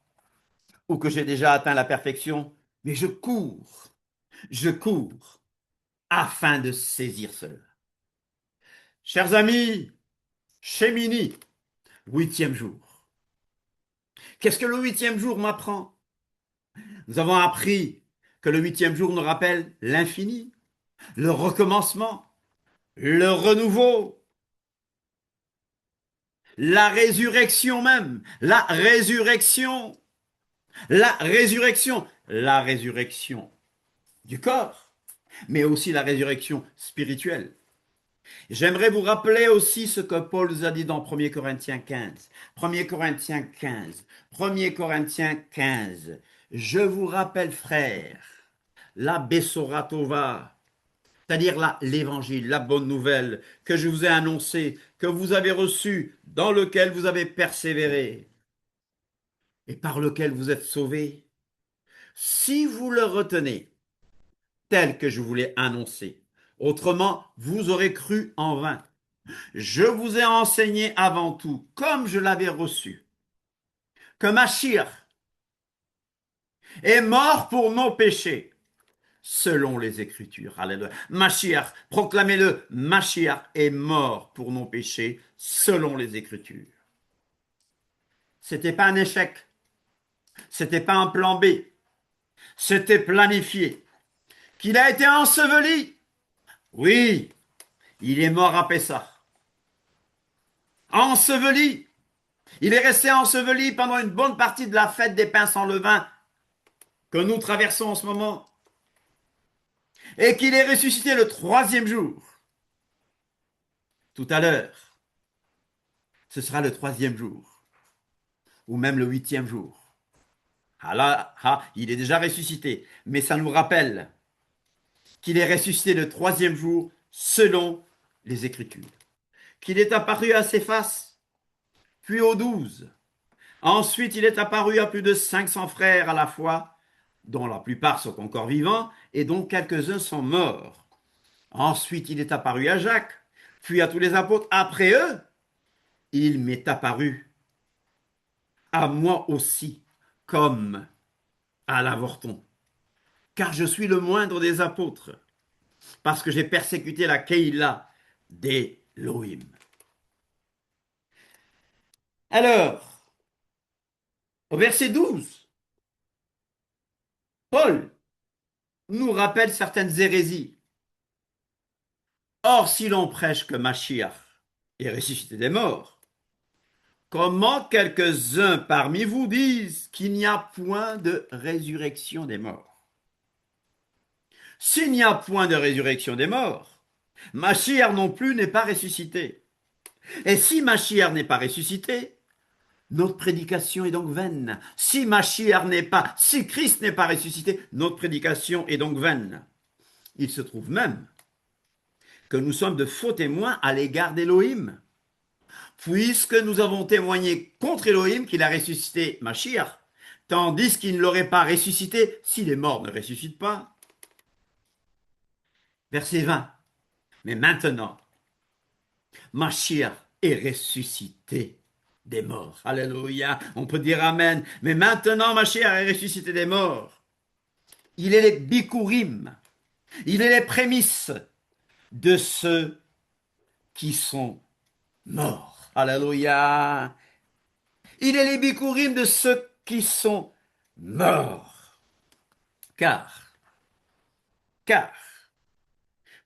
B: Ou que j'ai déjà atteint la perfection, mais je cours afin de saisir cela. Chers amis, Shemini, 8e jour. Qu'est-ce que le 8e jour m'apprend? Nous avons appris que le 8e jour nous rappelle l'infini, le recommencement, le renouveau, la résurrection même, la résurrection du corps, mais aussi la résurrection spirituelle. J'aimerais vous rappeler aussi ce que Paul nous a dit dans 1 Corinthiens 15. 1 Corinthiens 15. 1 Corinthiens 15. Je vous rappelle, frères, la Bessora Tova, c'est-à-dire l'évangile, la bonne nouvelle que je vous ai annoncée, que vous avez reçue, dans lequel vous avez persévéré et par lequel vous êtes sauvés. Si vous le retenez, tel que je vous l'ai annoncé, Autrement, vous aurez cru en vain. Je vous ai enseigné avant tout, comme je l'avais reçu, que Machir est mort pour nos péchés, selon les Écritures. Alléluia. Mashiach, proclamez-le, Mashiach est mort pour nos péchés, selon les Écritures. C'était pas un échec, c'était pas un plan B, c'était planifié. Qu'il a été enseveli. Oui, il est mort à Pessah. Enseveli. Il est resté enseveli pendant une bonne partie de la fête des pains sans levain que nous traversons en ce moment. Et qu'il est ressuscité le 3e jour. Tout à l'heure, ce sera le 3e jour. Ou même le 8e jour. Ah là, il est déjà ressuscité. Mais ça nous rappelle qu'il est ressuscité le 3e jour selon les Écritures. Qu'il est apparu à Céphas, puis aux 12. Ensuite, il est apparu à plus de 500 frères à la fois, dont la plupart sont encore vivants et dont quelques-uns sont morts. Ensuite, il est apparu à Jacques, puis à tous les apôtres. Après eux, il m'est apparu à moi aussi, comme à l'avorton. Car je suis le moindre des apôtres, parce que j'ai persécuté la Keïla d'Élohim. Alors, au verset 12, Paul nous rappelle certaines hérésies. Or, si l'on prêche que Mashiach est ressuscité des morts, comment quelques-uns parmi vous disent qu'il n'y a point de résurrection des morts? S'il n'y a point de résurrection des morts, Mashiach non plus n'est pas ressuscité. Et si Mashiach n'est pas ressuscité, notre prédication est donc vaine. Si Christ n'est pas ressuscité, notre prédication est donc vaine. Il se trouve même que nous sommes de faux témoins à l'égard d'Élohim, puisque nous avons témoigné contre Élohim qu'il a ressuscité Mashiach, tandis qu'il ne l'aurait pas ressuscité si les morts ne ressuscitent pas. Verset 20. Mais maintenant, Mashiach est ressuscité des morts. Alléluia. On peut dire Amen. Mais maintenant, Mashiach est ressuscité des morts. Il est les bikurim. Il est les prémices de ceux qui sont morts. Alléluia. Il est les bikurim de ceux qui sont morts. Car,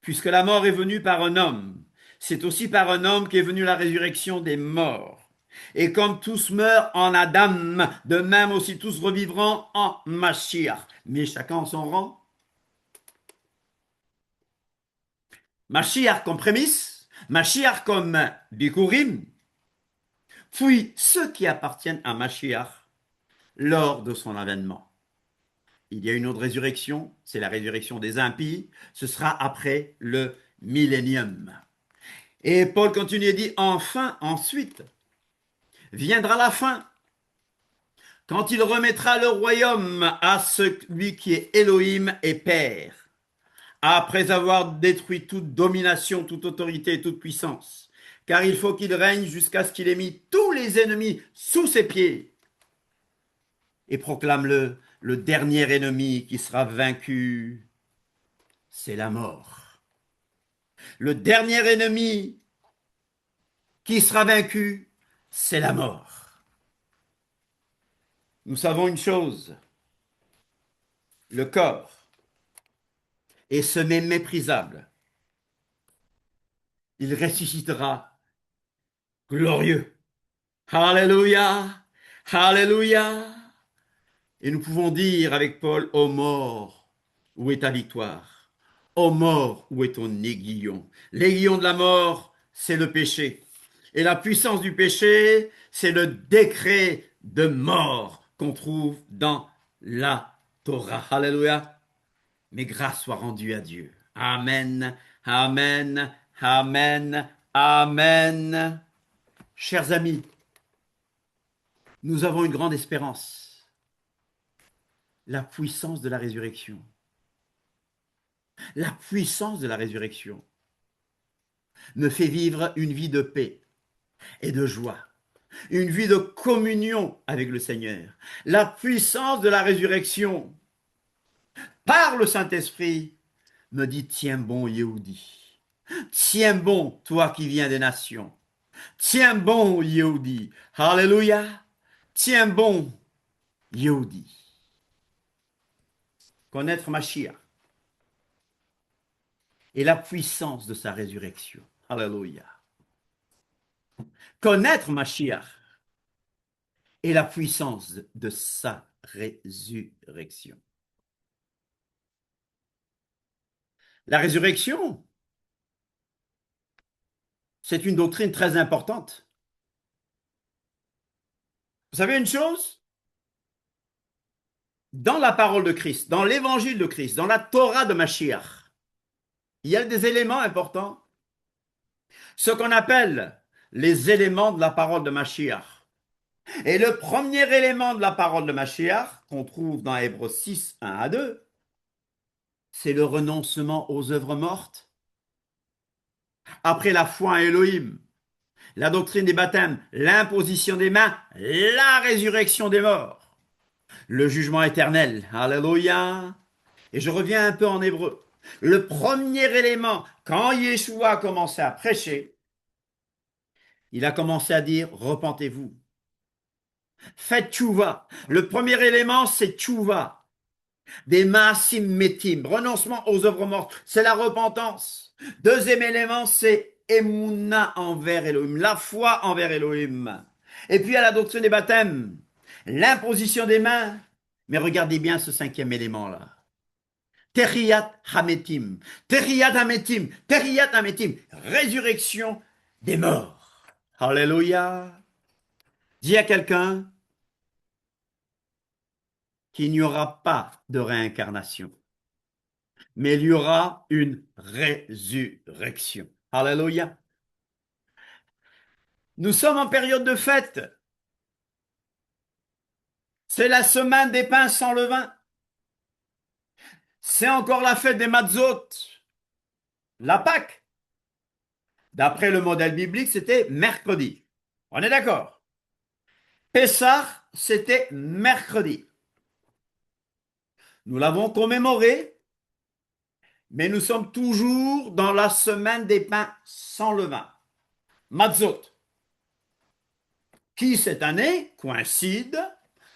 B: puisque la mort est venue par un homme, c'est aussi par un homme qu'est venue la résurrection des morts. Et comme tous meurent en Adam, de même aussi tous revivront en Mashiach. Mais chacun en son rang. Mashiach comme prémisse, Mashiach comme bikurim, puis ceux qui appartiennent à Mashiach lors de son avènement. Il y a une autre résurrection, c'est la résurrection des impies, ce sera après le millénium. Et Paul continue et dit, enfin, ensuite, viendra la fin, quand il remettra le royaume à celui qui est Elohim et Père, après avoir détruit toute domination, toute autorité et toute puissance, car il faut qu'il règne jusqu'à ce qu'il ait mis tous les ennemis sous ses pieds. Et proclame le dernier ennemi qui sera vaincu, c'est la mort. Le dernier ennemi qui sera vaincu, c'est la mort. Nous savons une chose, le corps est semé méprisable. Il ressuscitera glorieux. Alléluia, alléluia. Et nous pouvons dire avec Paul, ô mort, où est ta victoire? Ô mort, où est ton aiguillon? L'aiguillon de la mort, c'est le péché. Et la puissance du péché, c'est le décret de mort qu'on trouve dans la Torah. Alléluia. Mais grâce soit rendue à Dieu. Amen, amen, amen, amen. Chers amis, nous avons une grande espérance. La puissance de la résurrection. La puissance de la résurrection me fait vivre une vie de paix et de joie, une vie de communion avec le Seigneur. La puissance de la résurrection par le Saint-Esprit me dit, tiens bon, Yehudi. Tiens bon, toi qui viens des nations. Tiens bon, Yehudi. Alléluia. Tiens bon, Yehudi. Connaître Mashiach et la puissance de sa résurrection. Alléluia. Connaître Mashiach et la puissance de sa résurrection. La résurrection, c'est une doctrine très importante. Vous savez une chose? Dans la parole de Christ, dans l'évangile de Christ, dans la Torah de Mashiach, il y a des éléments importants. Ce qu'on appelle les éléments de la parole de Mashiach. Et le premier élément de la parole de Mashiach, qu'on trouve dans Hébreux 6, 1 à 2, c'est le renoncement aux œuvres mortes. Après la foi en Elohim, la doctrine des baptêmes, l'imposition des mains, la résurrection des morts, le jugement éternel. Alléluia. Et je reviens un peu en hébreu. Le premier élément, quand Yeshua a commencé à prêcher, il a commencé à dire, repentez-vous. Faites tchouva. Le premier élément, c'est tchouva. Des maasim metim, renoncement aux œuvres mortes, c'est la repentance. Deuxième élément, c'est Emouna envers Elohim, la foi envers Elohim. Et puis à la doctrine des baptêmes, l'imposition des mains. Mais regardez bien ce cinquième élément-là. Teriyat Hametim, Teriyat Hametim, Teriyat Hametim, résurrection des morts. Alléluia. Dis à quelqu'un qu'il n'y aura pas de réincarnation, mais il y aura une résurrection. Alléluia. Nous sommes en période de fête. C'est la semaine des pains sans levain. C'est encore la fête des matzot, la Pâque. D'après le modèle biblique, c'était mercredi. On est d'accord? Pessah, c'était mercredi. Nous l'avons commémoré, mais nous sommes toujours dans la semaine des pains sans levain. Matzot, qui cette année coïncide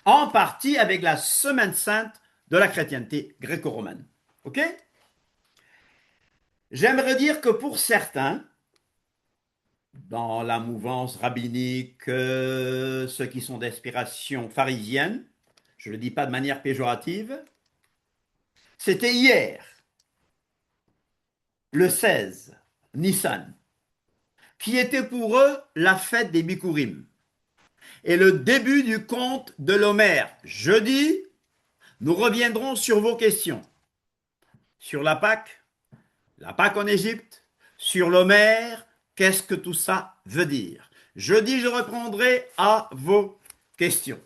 B: en partie avec la semaine sainte de la chrétienté gréco-romaine. Ok? J'aimerais dire que pour certains, dans la mouvance rabbinique, ceux qui sont d'inspiration pharisienne, je ne le dis pas de manière péjorative, c'était hier, le 16 Nissan, qui était pour eux la fête des Bikurim et le début du conte de l'Homère. Jeudi, nous reviendrons sur vos questions, sur la Pâque en Égypte, sur l'Homère, qu'est-ce que tout ça veut dire? Jeudi, je répondrai à vos questions.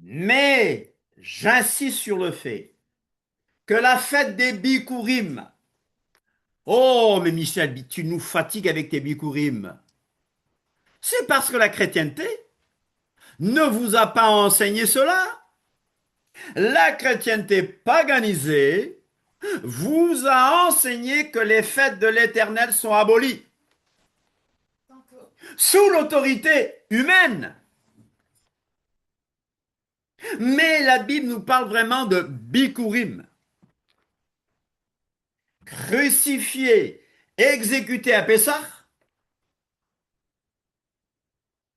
B: Mais j'insiste sur le fait que la fête des Bikurim, oh, mais Michel, tu nous fatigues avec tes Bikurim. C'est parce que la chrétienté ne vous a pas enseigné cela. La chrétienté paganisée vous a enseigné que les fêtes de l'Éternel sont abolies sous l'autorité humaine. Mais la Bible nous parle vraiment de Bikurim. Crucifié, exécuté à Pessah,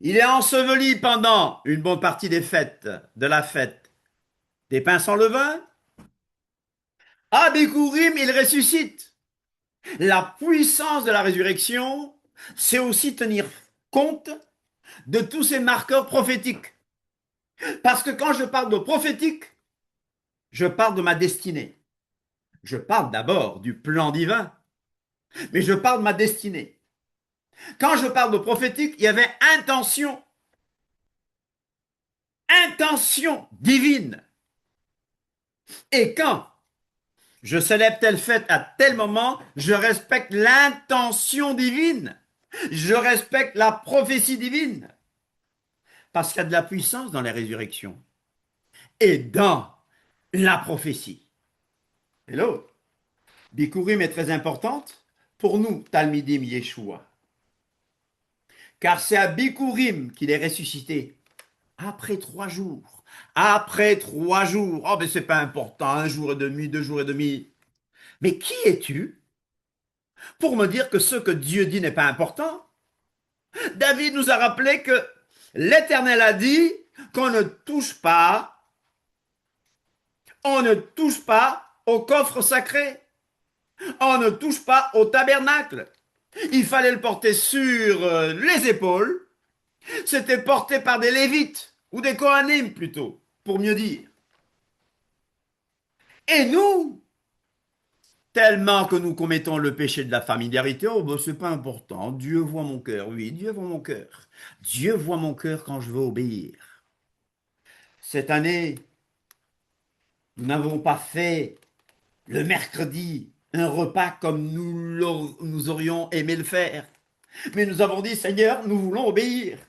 B: il est enseveli pendant une bonne partie des fêtes, de la fête des pains sans levain. À Bikurim, il ressuscite. La puissance de la résurrection, c'est aussi tenir compte de tous ces marqueurs prophétiques. Parce que quand je parle de prophétique, je parle de ma destinée. Je parle d'abord du plan divin, mais je parle de ma destinée. Quand je parle de prophétique, il y avait intention divine. Et quand je célèbre telle fête à tel moment, je respecte l'intention divine. Je respecte la prophétie divine. Parce qu'il y a de la puissance dans la résurrection et dans la prophétie. Hello. Bikurim est très importante pour nous, Talmidim Yeshua. Car c'est à Bikurim qu'il est ressuscité après 3 jours. Après 3 jours. Oh, mais c'est pas important, 1 jour et demi, 2 jours et demi. Mais qui es-tu pour me dire que ce que Dieu dit n'est pas important? David nous a rappelé que l'Éternel a dit qu'on ne touche pas, au coffre sacré. On ne touche pas au tabernacle. Il fallait le porter sur les épaules. C'était porté par des Lévites, ou des Kohanim plutôt, pour mieux dire. Et nous, tellement que nous commettons le péché de la familiarité, oh ben c'est pas important, Dieu voit mon cœur, oui, Dieu voit mon cœur. Dieu voit mon cœur quand je veux obéir. Cette année, nous n'avons pas fait le mercredi un repas comme nous aurions aimé le faire. Mais nous avons dit, Seigneur, nous voulons obéir.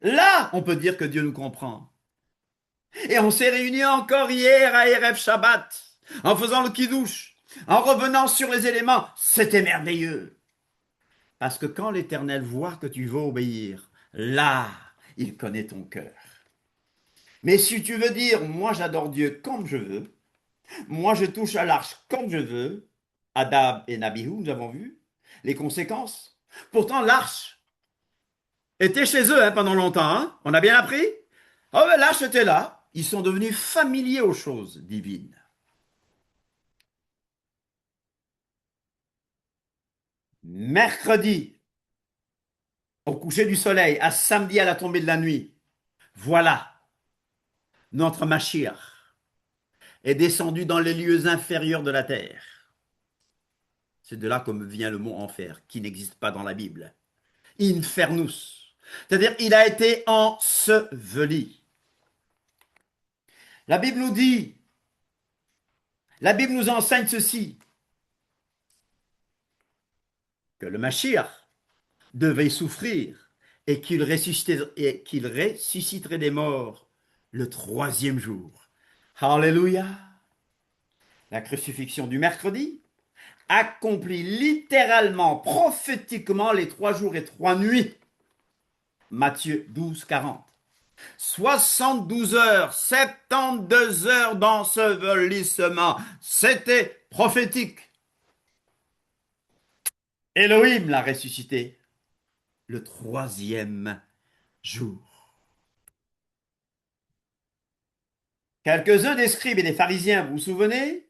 B: Là, on peut dire que Dieu nous comprend. Et on s'est réunis encore hier à Erev Shabbat, en faisant le kiddush, en revenant sur les éléments. C'était merveilleux. Parce que quand l'Éternel voit que tu veux obéir, là, il connaît ton cœur. Mais si tu veux dire, moi j'adore Dieu comme je veux, moi je touche à l'arche comme je veux, Adab et Nabihu, nous avons vu les conséquences. Pourtant, l'arche était chez eux pendant longtemps. Hein, on a bien appris. Oh, ben, l'arche était là. Ils sont devenus familiers aux choses divines. Mercredi, au coucher du soleil, à samedi à la tombée de la nuit, voilà, notre Mashiach est descendu dans les lieux inférieurs de la terre. C'est de là que vient le mot enfer, qui n'existe pas dans la Bible. Infernus. C'est-à-dire, il a été enseveli. La Bible nous dit, la Bible nous enseigne ceci, que le Mashiach devait souffrir et qu'il ressusciterait des morts le 3e jour. Alléluia! La crucifixion du mercredi accomplit littéralement, prophétiquement les 3 jours et 3 nuits. Matthieu 12, 40. 72 heures, 72 heures d'ensevelissement. C'était prophétique. Elohim l'a ressuscité le 3e jour. Quelques-uns des scribes et des pharisiens, vous vous souvenez,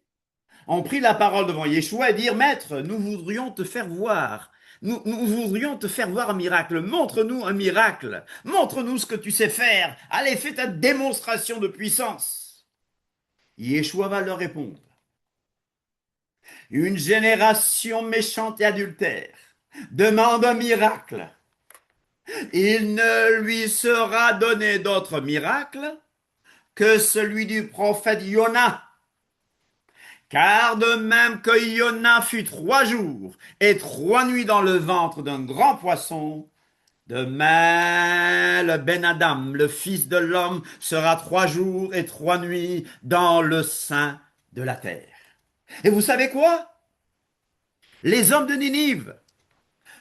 B: ont pris la parole devant Yeshua et dirent, Maître, nous voudrions te faire voir. Nous voudrions te faire voir un miracle. Montre-nous un miracle. Montre-nous ce que tu sais faire. Allez, fais ta démonstration de puissance. Yeshua va leur répondre. Une génération méchante et adultère demande un miracle. Il ne lui sera donné d'autre miracle que celui du prophète Yona. Car de même que Yona fut 3 jours et 3 nuits dans le ventre d'un grand poisson, de même le Ben Adam, le fils de l'homme, sera 3 jours et 3 nuits dans le sein de la terre. Et vous savez quoi? Les hommes de Ninive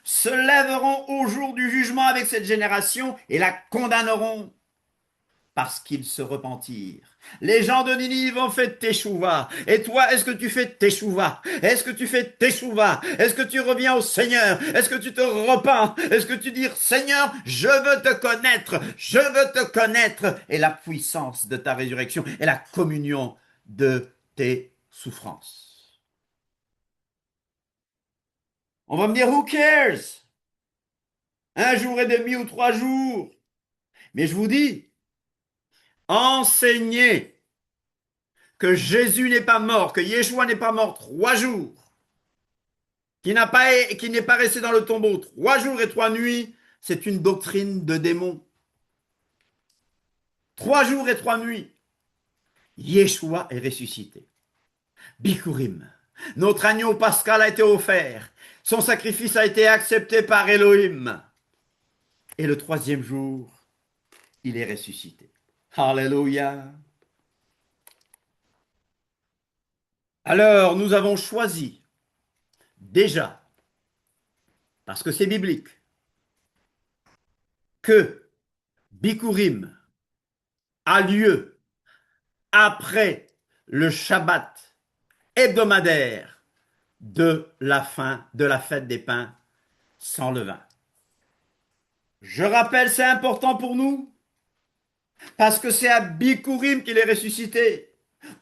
B: se lèveront au jour du jugement avec cette génération et la condamneront parce qu'ils se repentirent. Les gens de Ninive ont fait teshuva. Et toi, est-ce que tu fais teshuva? Est-ce que tu fais teshuva? Est-ce que tu reviens au Seigneur? Est-ce que tu te repens? Est-ce que tu dis, Seigneur, je veux te connaître, je veux te connaître, et la puissance de ta résurrection et la communion de tes souffrances. On va me dire, who cares? 1 jour et demi ou 3 jours. Mais je vous dis, enseigner que Jésus n'est pas mort, que Yeshua n'est pas mort 3 jours, qui n'est pas resté dans le tombeau 3 jours et 3 nuits, c'est une doctrine de démon. 3 jours et 3 nuits, Yeshua est ressuscité. Bikurim. Notre agneau pascal a été offert. Son sacrifice a été accepté par Elohim. Et le troisième jour, il est ressuscité. Alléluia. Alors, nous avons choisi déjà, parce que c'est biblique, que Bikurim a lieu après le Shabbat hebdomadaire de la fin de la fête des pains sans levain. Je rappelle, c'est important pour nous, parce que c'est à Bikurim qu'il est ressuscité.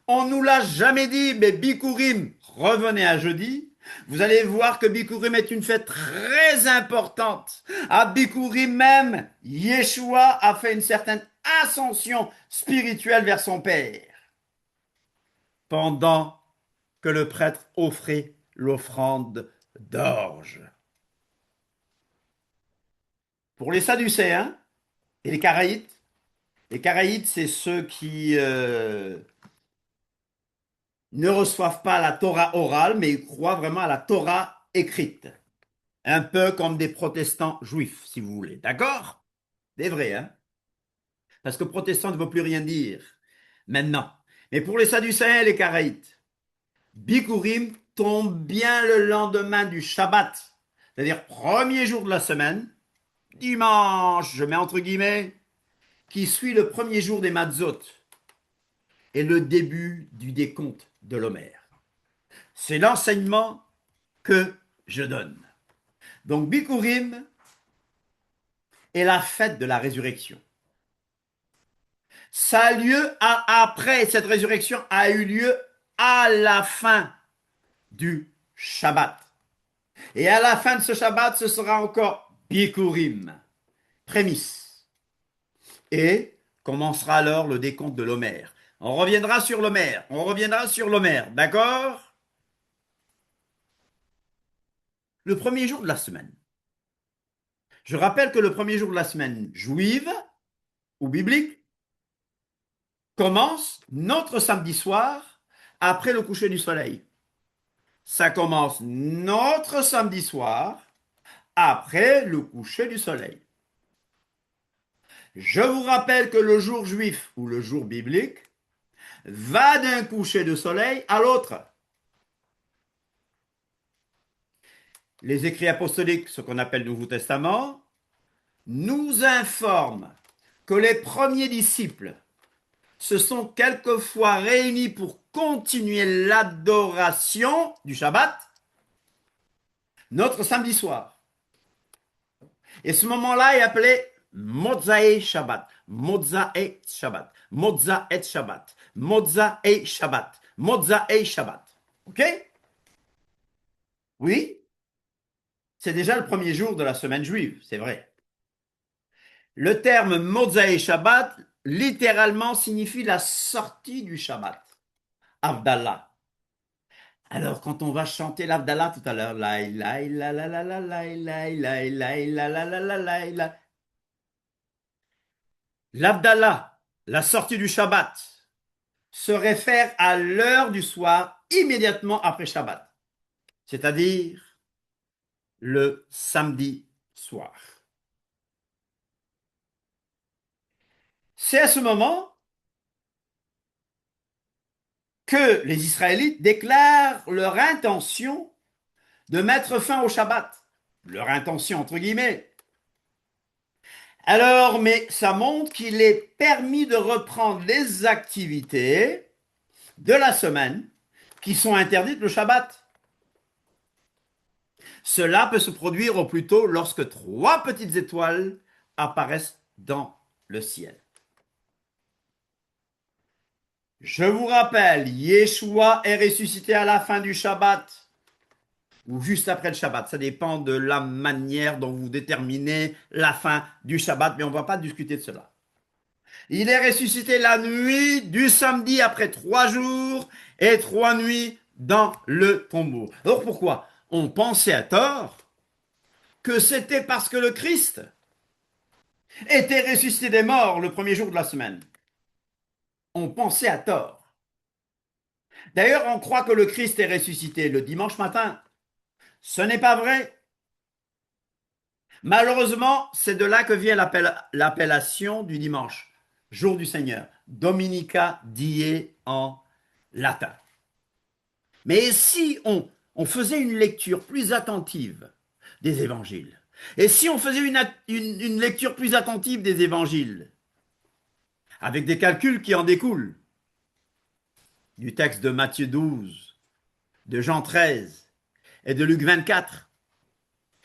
B: On nous l'a jamais dit, mais Bikurim, revenez à jeudi, vous allez voir que Bikurim est une fête très importante. À Bikurim même, Yeshua a fait une certaine ascension spirituelle vers son Père, pendant que le prêtre offrait l'offrande d'orge. Pour les Sadducéens et les Karaïtes, c'est ceux qui ne reçoivent pas la Torah orale, mais ils croient vraiment à la Torah écrite. Un peu comme des protestants juifs, si vous voulez. D'accord? C'est vrai, hein? Parce que protestant ne veut plus rien dire maintenant. Mais pour les Sadducéens et les Karaïtes, Bikurim tombe bien le lendemain du Shabbat, c'est-à-dire premier jour de la semaine, dimanche, je mets entre guillemets, qui suit le premier jour des Matzot et le début du décompte de l'Homère. C'est l'enseignement que je donne. Donc Bikurim est la fête de la résurrection. Ça a lieu après, cette résurrection a eu lieu à la fin du Shabbat. Et à la fin de ce Shabbat, ce sera encore Bikurim, prémisse. Et commencera alors le décompte de l'Homère. On reviendra sur l'Homère, d'accord? Le premier jour de la semaine. Je rappelle que le premier jour de la semaine juive ou biblique commence notre samedi soir après le coucher du soleil. Ça commence notre samedi soir après le coucher du soleil. Je vous rappelle que le jour juif ou le jour biblique va d'un coucher de soleil à l'autre. Les écrits apostoliques, ce qu'on appelle le Nouveau Testament, nous informent que les premiers disciples se sont quelquefois réunis pour continuer l'adoration du Shabbat notre samedi soir. Et ce moment-là est appelé Mozae Shabbat, Mozae Shabbat, Mozae Shabbat, Mozae Shabbat, Mozae Shabbat. Ok? Oui? C'est déjà le premier jour de la semaine juive, c'est vrai. Le terme Mozae Shabbat littéralement signifie la sortie du Shabbat. Avdallah. Alors, quand on va chanter l'Avdallah tout à l'heure, l'Avdallah, la sortie du Shabbat, se réfère à l'heure du soir immédiatement après Shabbat, c'est-à-dire le samedi soir. C'est à ce moment que les Israélites déclarent leur intention de mettre fin au Shabbat. Leur intention, entre guillemets. Alors, mais ça montre qu'il est permis de reprendre les activités de la semaine qui sont interdites le Shabbat. Cela peut se produire au plus tôt lorsque 3 petites étoiles apparaissent dans le ciel. Je vous rappelle, Yeshua est ressuscité à la fin du Shabbat ou juste après le Shabbat. Ça dépend de la manière dont vous déterminez la fin du Shabbat, mais on ne va pas discuter de cela. Il est ressuscité la nuit du samedi après 3 jours et 3 nuits dans le tombeau. Alors pourquoi? On pensait à tort que c'était parce que le Christ était ressuscité des morts le premier jour de la semaine. On pensait à tort. D'ailleurs, on croit que le Christ est ressuscité le dimanche matin. Ce n'est pas vrai. Malheureusement, c'est de là que vient l'appellation du dimanche, jour du Seigneur, Dominica Die en latin. Mais si on faisait une lecture plus attentive des évangiles, et si on faisait une lecture plus attentive des évangiles, avec des calculs qui en découlent, du texte de Matthieu 12, de Jean 13 et de Luc 24,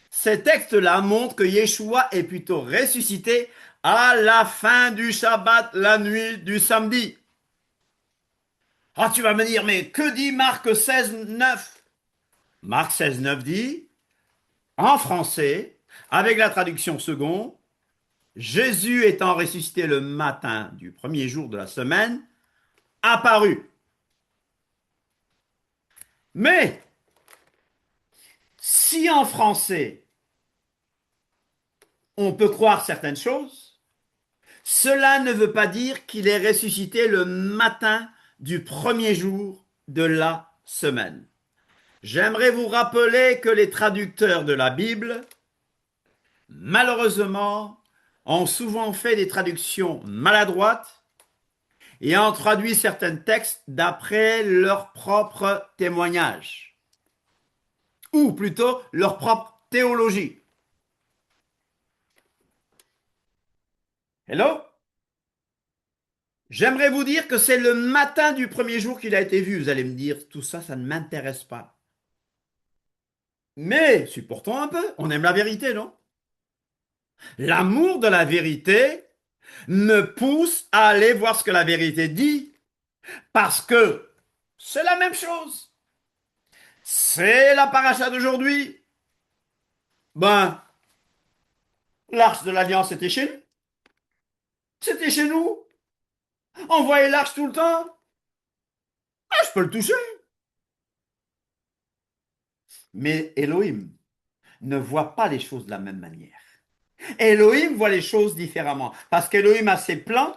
B: ces textes-là montrent que Yeshua est plutôt ressuscité à la fin du Shabbat, la nuit du samedi. Ah, tu vas me dire, mais que dit Marc 16, 9? Marc 16, 9 dit, en français, avec la traduction seconde, Jésus étant ressuscité le matin du premier jour de la semaine, apparut. Mais, si en français, on peut croire certaines choses, cela ne veut pas dire qu'il est ressuscité le matin du premier jour de la semaine. J'aimerais vous rappeler que les traducteurs de la Bible, malheureusement, ont souvent fait des traductions maladroites et ont traduit certains textes d'après leur propre témoignage, ou plutôt leur propre théologie. Hello? J'aimerais vous dire que c'est le matin du premier jour qu'il a été vu. Vous allez me dire, tout ça, ça ne m'intéresse pas. Mais supportons un peu, on aime la vérité, non? L'amour de la vérité me pousse à aller voir ce que la vérité dit, parce que c'est la même chose. C'est la paracha d'aujourd'hui. Ben, l'arche de l'Alliance était chez nous. C'était chez nous. On voyait l'arche tout le temps. Ah, je peux le toucher. Mais Elohim ne voit pas les choses de la même manière. Elohim voit les choses différemment. Parce qu'Elohim a ses plans,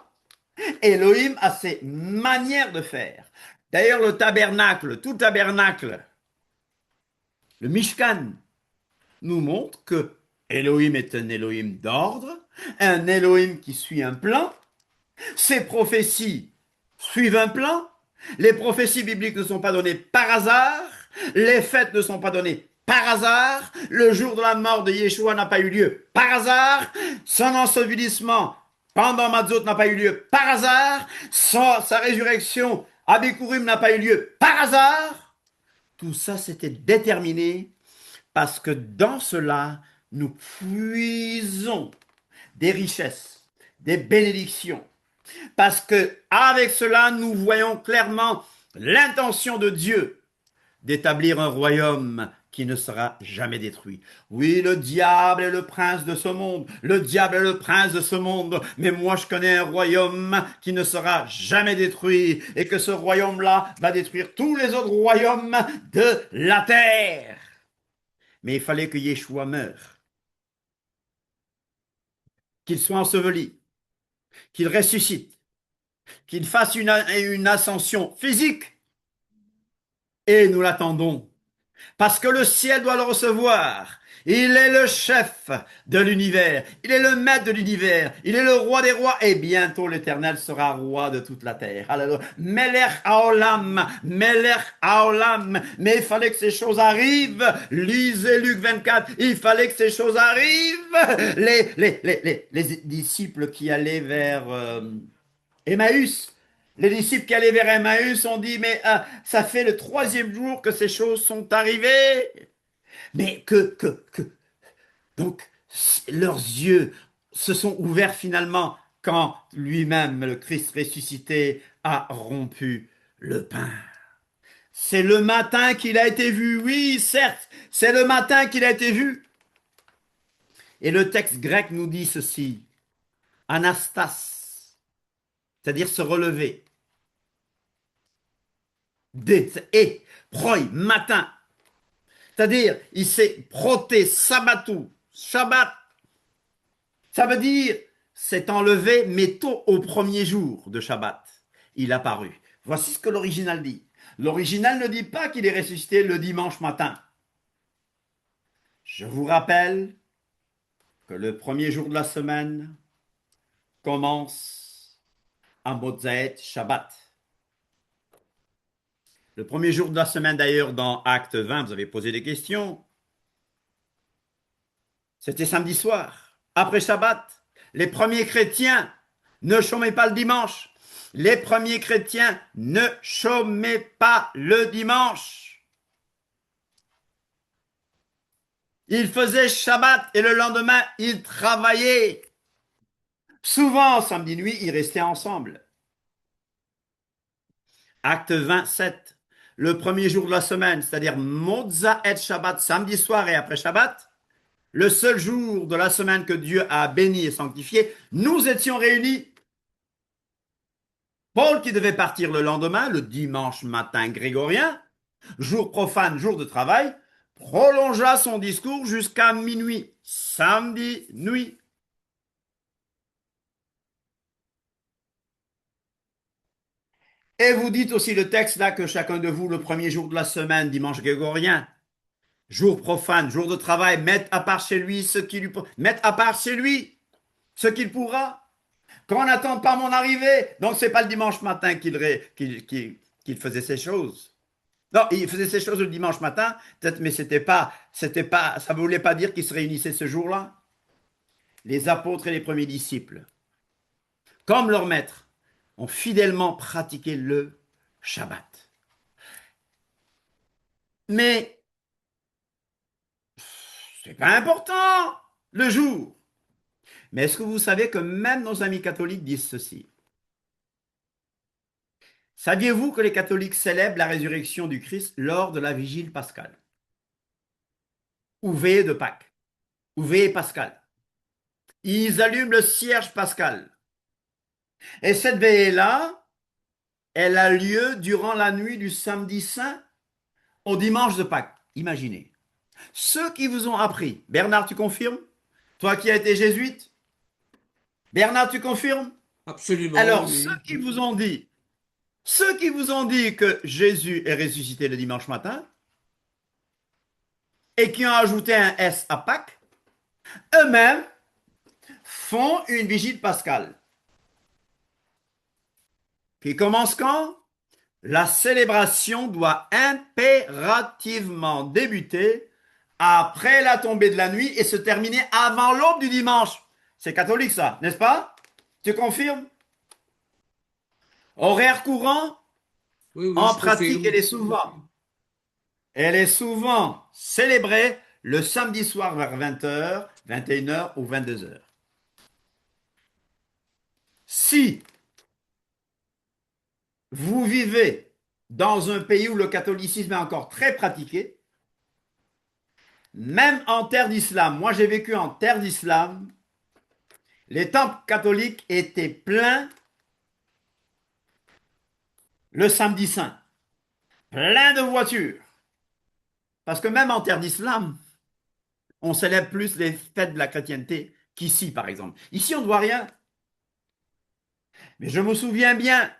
B: Elohim a ses manières de faire. D'ailleurs, le tabernacle, tout tabernacle, le Mishkan, nous montre que Elohim est un Elohim d'ordre, un Elohim qui suit un plan. Ses prophéties suivent un plan. Les prophéties bibliques ne sont pas données par hasard. Les fêtes ne sont pas données par hasard. Le jour de la mort de Yeshua n'a pas eu lieu par hasard. Son ensevelissement pendant Matzot n'a pas eu lieu par hasard. Sa résurrection à Bikurim n'a pas eu lieu par hasard. Tout ça, c'était déterminé parce que dans cela, nous puisons des richesses, des bénédictions. Parce que avec cela, nous voyons clairement l'intention de Dieu d'établir un royaume qui ne sera jamais détruit. Oui, le diable est le prince de ce monde. Le diable est le prince de ce monde. Mais moi, je connais un royaume qui ne sera jamais détruit et que ce royaume-là va détruire tous les autres royaumes de la terre. Mais il fallait que Yeshua meure, qu'il soit enseveli, qu'il ressuscite, qu'il fasse une ascension physique. Et nous l'attendons, parce que le ciel doit le recevoir. Il est le chef de l'univers, il est le maître de l'univers, il est le roi des rois, et bientôt l'Éternel sera roi de toute la terre. Alléluia. Melech Haolam, Melech Haolam. Mais il fallait que ces choses arrivent. Lisez Luc 24, il fallait que ces choses arrivent. Les disciples qui allaient vers Emmaüs, les disciples qui allaient vers Emmaüs ont dit, mais ça fait le 3e jour que ces choses sont arrivées. Mais donc, leurs yeux se sont ouverts finalement quand lui-même, le Christ ressuscité, a rompu le pain. C'est le matin qu'il a été vu, oui, certes, c'est le matin qu'il a été vu. Et le texte grec nous dit ceci, anastas, c'est-à-dire se relever. Et, proi, matin. C'est-à-dire, il s'est proté, sabbatou, Shabbat. Ça veut dire, s'est enlevé, mais tôt au premier jour de Shabbat. Il a paru. Voici ce que l'original dit. L'original ne dit pas qu'il est ressuscité le dimanche matin. Je vous rappelle que le premier jour de la semaine commence à Motzaet Shabbat. Le premier jour de la semaine, d'ailleurs, dans Acte 20, vous avez posé des questions. C'était samedi soir, après Shabbat. Les premiers chrétiens ne chômaient pas le dimanche. Les premiers chrétiens ne chômaient pas le dimanche. Ils faisaient Shabbat et le lendemain, ils travaillaient. Souvent, samedi nuit, ils restaient ensemble. Acte 27, le premier jour de la semaine, c'est-à-dire Motzaet Shabbat, samedi soir et après Shabbat, le seul jour de la semaine que Dieu a béni et sanctifié, nous étions réunis. Paul, qui devait partir le lendemain, le dimanche matin grégorien, jour profane, jour de travail, prolongea son discours jusqu'à minuit, samedi nuit. Et vous dites aussi le texte là que chacun de vous, le premier jour de la semaine, dimanche grégorien, jour profane, jour de travail, mette à part chez lui ce qu'il pourra. Qu'on n'attende pas mon arrivée. Donc, c'est pas le dimanche matin qu'il faisait ces choses. Non, il faisait ces choses le dimanche matin, peut-être, mais ça ne voulait pas dire qu'ils se réunissaient ce jour-là. Les apôtres et les premiers disciples, comme leur maître, ont fidèlement pratiqué le Shabbat. Mais c'est pas important, le jour. Mais est-ce que vous savez que même nos amis catholiques disent ceci? Saviez-vous que les catholiques célèbrent la résurrection du Christ lors de la vigile pascale? Ou veillée de Pâques, ou veillée pascale. Ils allument le cierge pascal. Et cette veillée-là, elle a lieu durant la nuit du samedi saint au dimanche de Pâques. Imaginez. Ceux qui vous ont appris, Bernard, tu confirmes? Toi qui as été jésuite? Bernard, tu confirmes?
C: Absolument.
B: Alors,
C: Oui.
B: ceux qui vous ont dit que Jésus est ressuscité le dimanche matin et qui ont ajouté un S à Pâques, eux-mêmes font une vigile pascale. Qui commence quand? La célébration doit impérativement débuter après la tombée de la nuit et se terminer avant l'aube du dimanche. C'est catholique ça, n'est-ce pas? Tu confirmes? Horaire courant?
C: Oui,
B: En
C: je
B: pratique,
C: confirme.
B: elle est souvent célébrée le samedi soir vers 20h, 21h ou 22h. Si vous vivez dans un pays où le catholicisme est encore très pratiqué, même en terre d'islam, moi j'ai vécu en terre d'islam, les temples catholiques étaient pleins le samedi saint, plein de voitures. Parce que même en terre d'islam, on célèbre plus les fêtes de la chrétienté qu'ici, par exemple. Ici, on ne voit rien. Mais je me souviens bien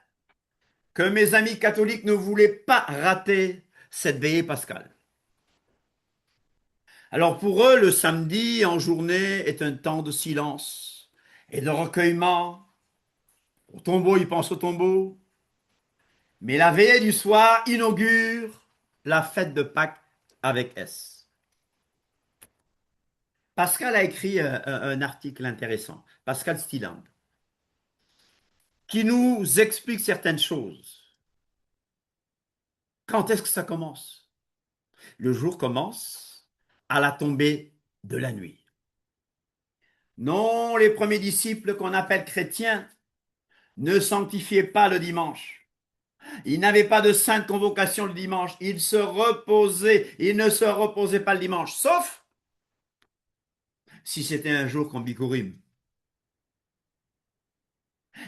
B: que mes amis catholiques ne voulaient pas rater cette veillée pascale. Alors pour eux, le samedi en journée est un temps de silence et de recueillement. Au tombeau, ils pensent au tombeau. Mais la veillée du soir inaugure la fête de Pâques avec S. Pascal a écrit un article intéressant, Pascal Stilland, qui nous explique certaines choses. Quand est-ce que ça commence? Le jour commence à la tombée de la nuit. Non, les premiers disciples qu'on appelle chrétiens ne sanctifiaient pas le dimanche. Ils n'avaient pas de sainte convocation le dimanche. Ils se reposaient. Ils ne se reposaient pas le dimanche, sauf si c'était un jour comme Bikurim.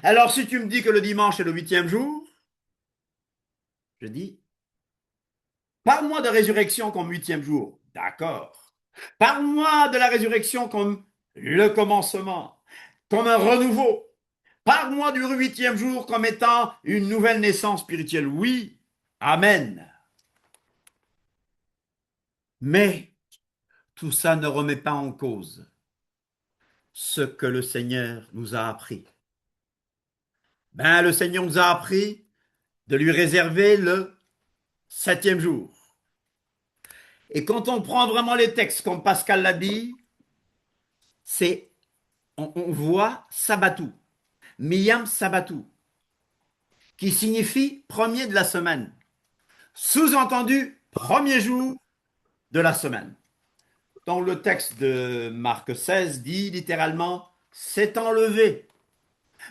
B: Alors, si tu me dis que le dimanche est le 8e jour, je dis, parle-moi de résurrection comme 8e jour. D'accord. Parle-moi de la résurrection comme le commencement, comme un renouveau. Parle-moi du 8e jour comme étant une nouvelle naissance spirituelle. Oui, Amen. Mais tout ça ne remet pas en cause ce que le Seigneur nous a appris. Ben, le Seigneur nous a appris de lui réserver le 7e jour. Et quand on prend vraiment les textes, comme Pascal l'a dit, c'est, on voit Sabbatou, Miyam Sabbatou, qui signifie premier de la semaine. Sous-entendu, premier jour de la semaine. Donc le texte de Marc 16 dit littéralement, s'étant levé,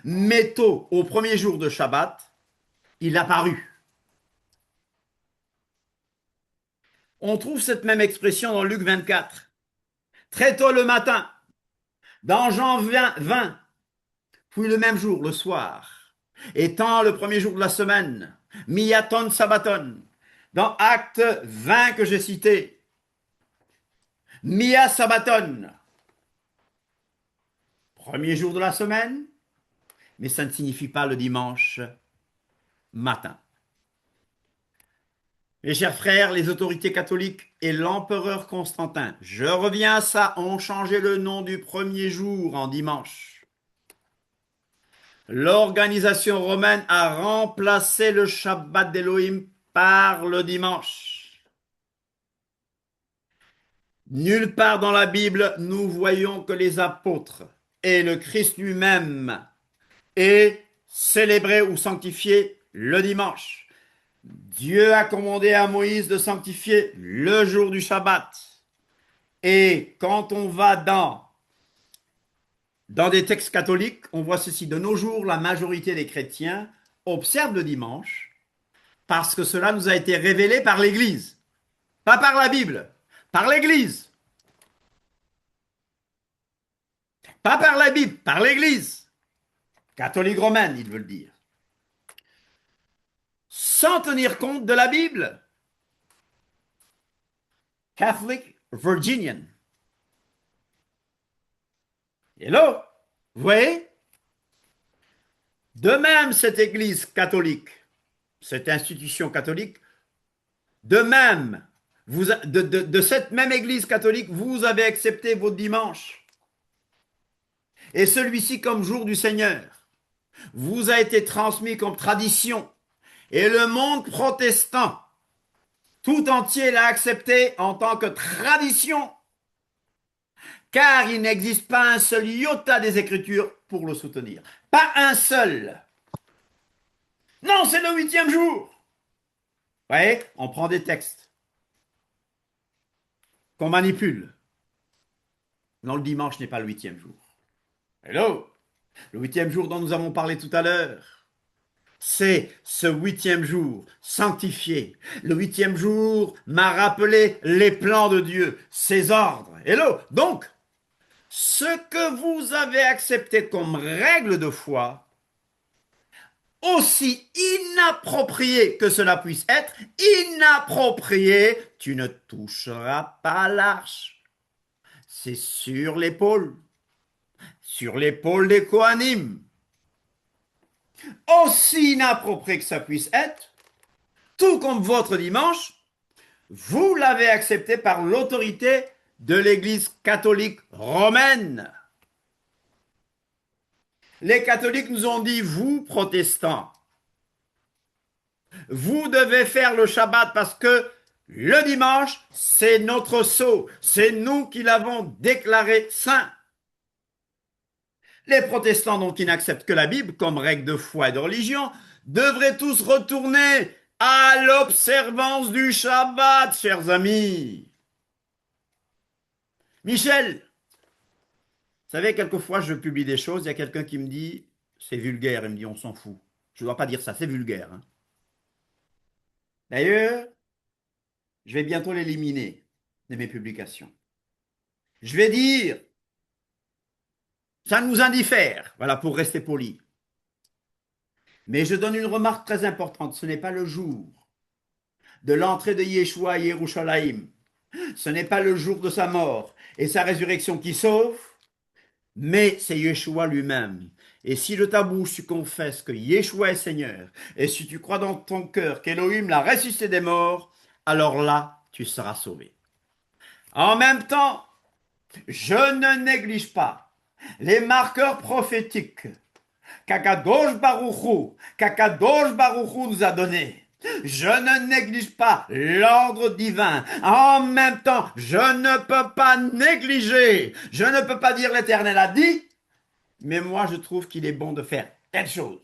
B: métaux au premier jour de Shabbat, il apparut. On trouve cette même expression dans Luc 24. Très tôt le matin, dans Jean 20, puis le même jour, le soir, étant le premier jour de la semaine, Miaton Sabbaton, dans Acte 20 que j'ai cité, Mia Sabbaton, premier jour de la semaine, mais ça ne signifie pas le dimanche matin. Mes chers frères, les autorités catholiques et l'empereur Constantin, je reviens à ça, ont changé le nom du premier jour en dimanche. L'organisation romaine a remplacé le Shabbat d'Élohim par le dimanche. Nulle part dans la Bible, nous voyons que les apôtres et le Christ lui-même aient célébré ou sanctifié le dimanche. Dieu a commandé à Moïse de sanctifier le jour du Shabbat. Et quand on va dans des textes catholiques, on voit ceci. De nos jours, la majorité des chrétiens observent le dimanche parce que cela nous a été révélé par l'Église. Pas par la Bible, par l'Église. Pas par la Bible, par l'Église. Catholique romaine, il veut le dire. Sans tenir compte de la Bible. Catholic Virginian. Hello, vous voyez? De même, cette Église catholique, cette institution catholique, de même, de cette même Église catholique, vous avez accepté votre dimanche. Et celui-ci comme jour du Seigneur vous a été transmis comme tradition. Et le monde protestant tout entier l'a accepté en tant que tradition, car il n'existe pas un seul iota des Écritures pour le soutenir. Pas un seul. Non, c'est le 8e jour. Vous voyez, on prend des textes qu'on manipule. Non, le dimanche n'est pas le 8e jour. Hello, le 8e jour dont nous avons parlé tout à l'heure, c'est ce 8e jour sanctifié. Le 8e jour m'a rappelé les plans de Dieu, ses ordres. Hello, donc, ce que vous avez accepté comme règle de foi, aussi inapproprié que cela puisse être, inapproprié, tu ne toucheras pas l'arche. C'est sur l'épaule des Kohanim. Aussi inapproprié que ça puisse être, tout comme votre dimanche, vous l'avez accepté par l'autorité de l'Église catholique romaine. Les catholiques nous ont dit, vous, protestants, vous devez faire le Shabbat parce que le dimanche, c'est notre sceau, c'est nous qui l'avons déclaré saint. Les protestants, donc, qui n'acceptent que la Bible comme règle de foi et de religion, devraient tous retourner à l'observance du Shabbat, chers amis. Michel, vous savez, quelquefois, je publie des choses, il y a quelqu'un qui me dit, c'est vulgaire, il me dit, on s'en fout. Je ne dois pas dire ça, c'est vulgaire. Hein. D'ailleurs, je vais bientôt l'éliminer de mes publications. Je vais dire, ça nous indiffère, voilà, pour rester poli. Mais je donne une remarque très importante, ce n'est pas le jour de l'entrée de Yeshua à Yerushalayim. Ce n'est pas le jour de sa mort et sa résurrection qui sauve, mais c'est Yeshua lui-même. Et si de ta bouche tu confesses que Yeshua est Seigneur, et si tu crois dans ton cœur qu'Élohim l'a ressuscité des morts, alors là, tu seras sauvé. En même temps, je ne néglige pas les marqueurs prophétiques qu'Akadosh Baruch Hu nous a donnés. Je ne néglige pas l'ordre divin. En même temps, je ne peux pas négliger. Je ne peux pas dire l'Éternel a dit, mais moi je trouve qu'il est bon de faire telle chose.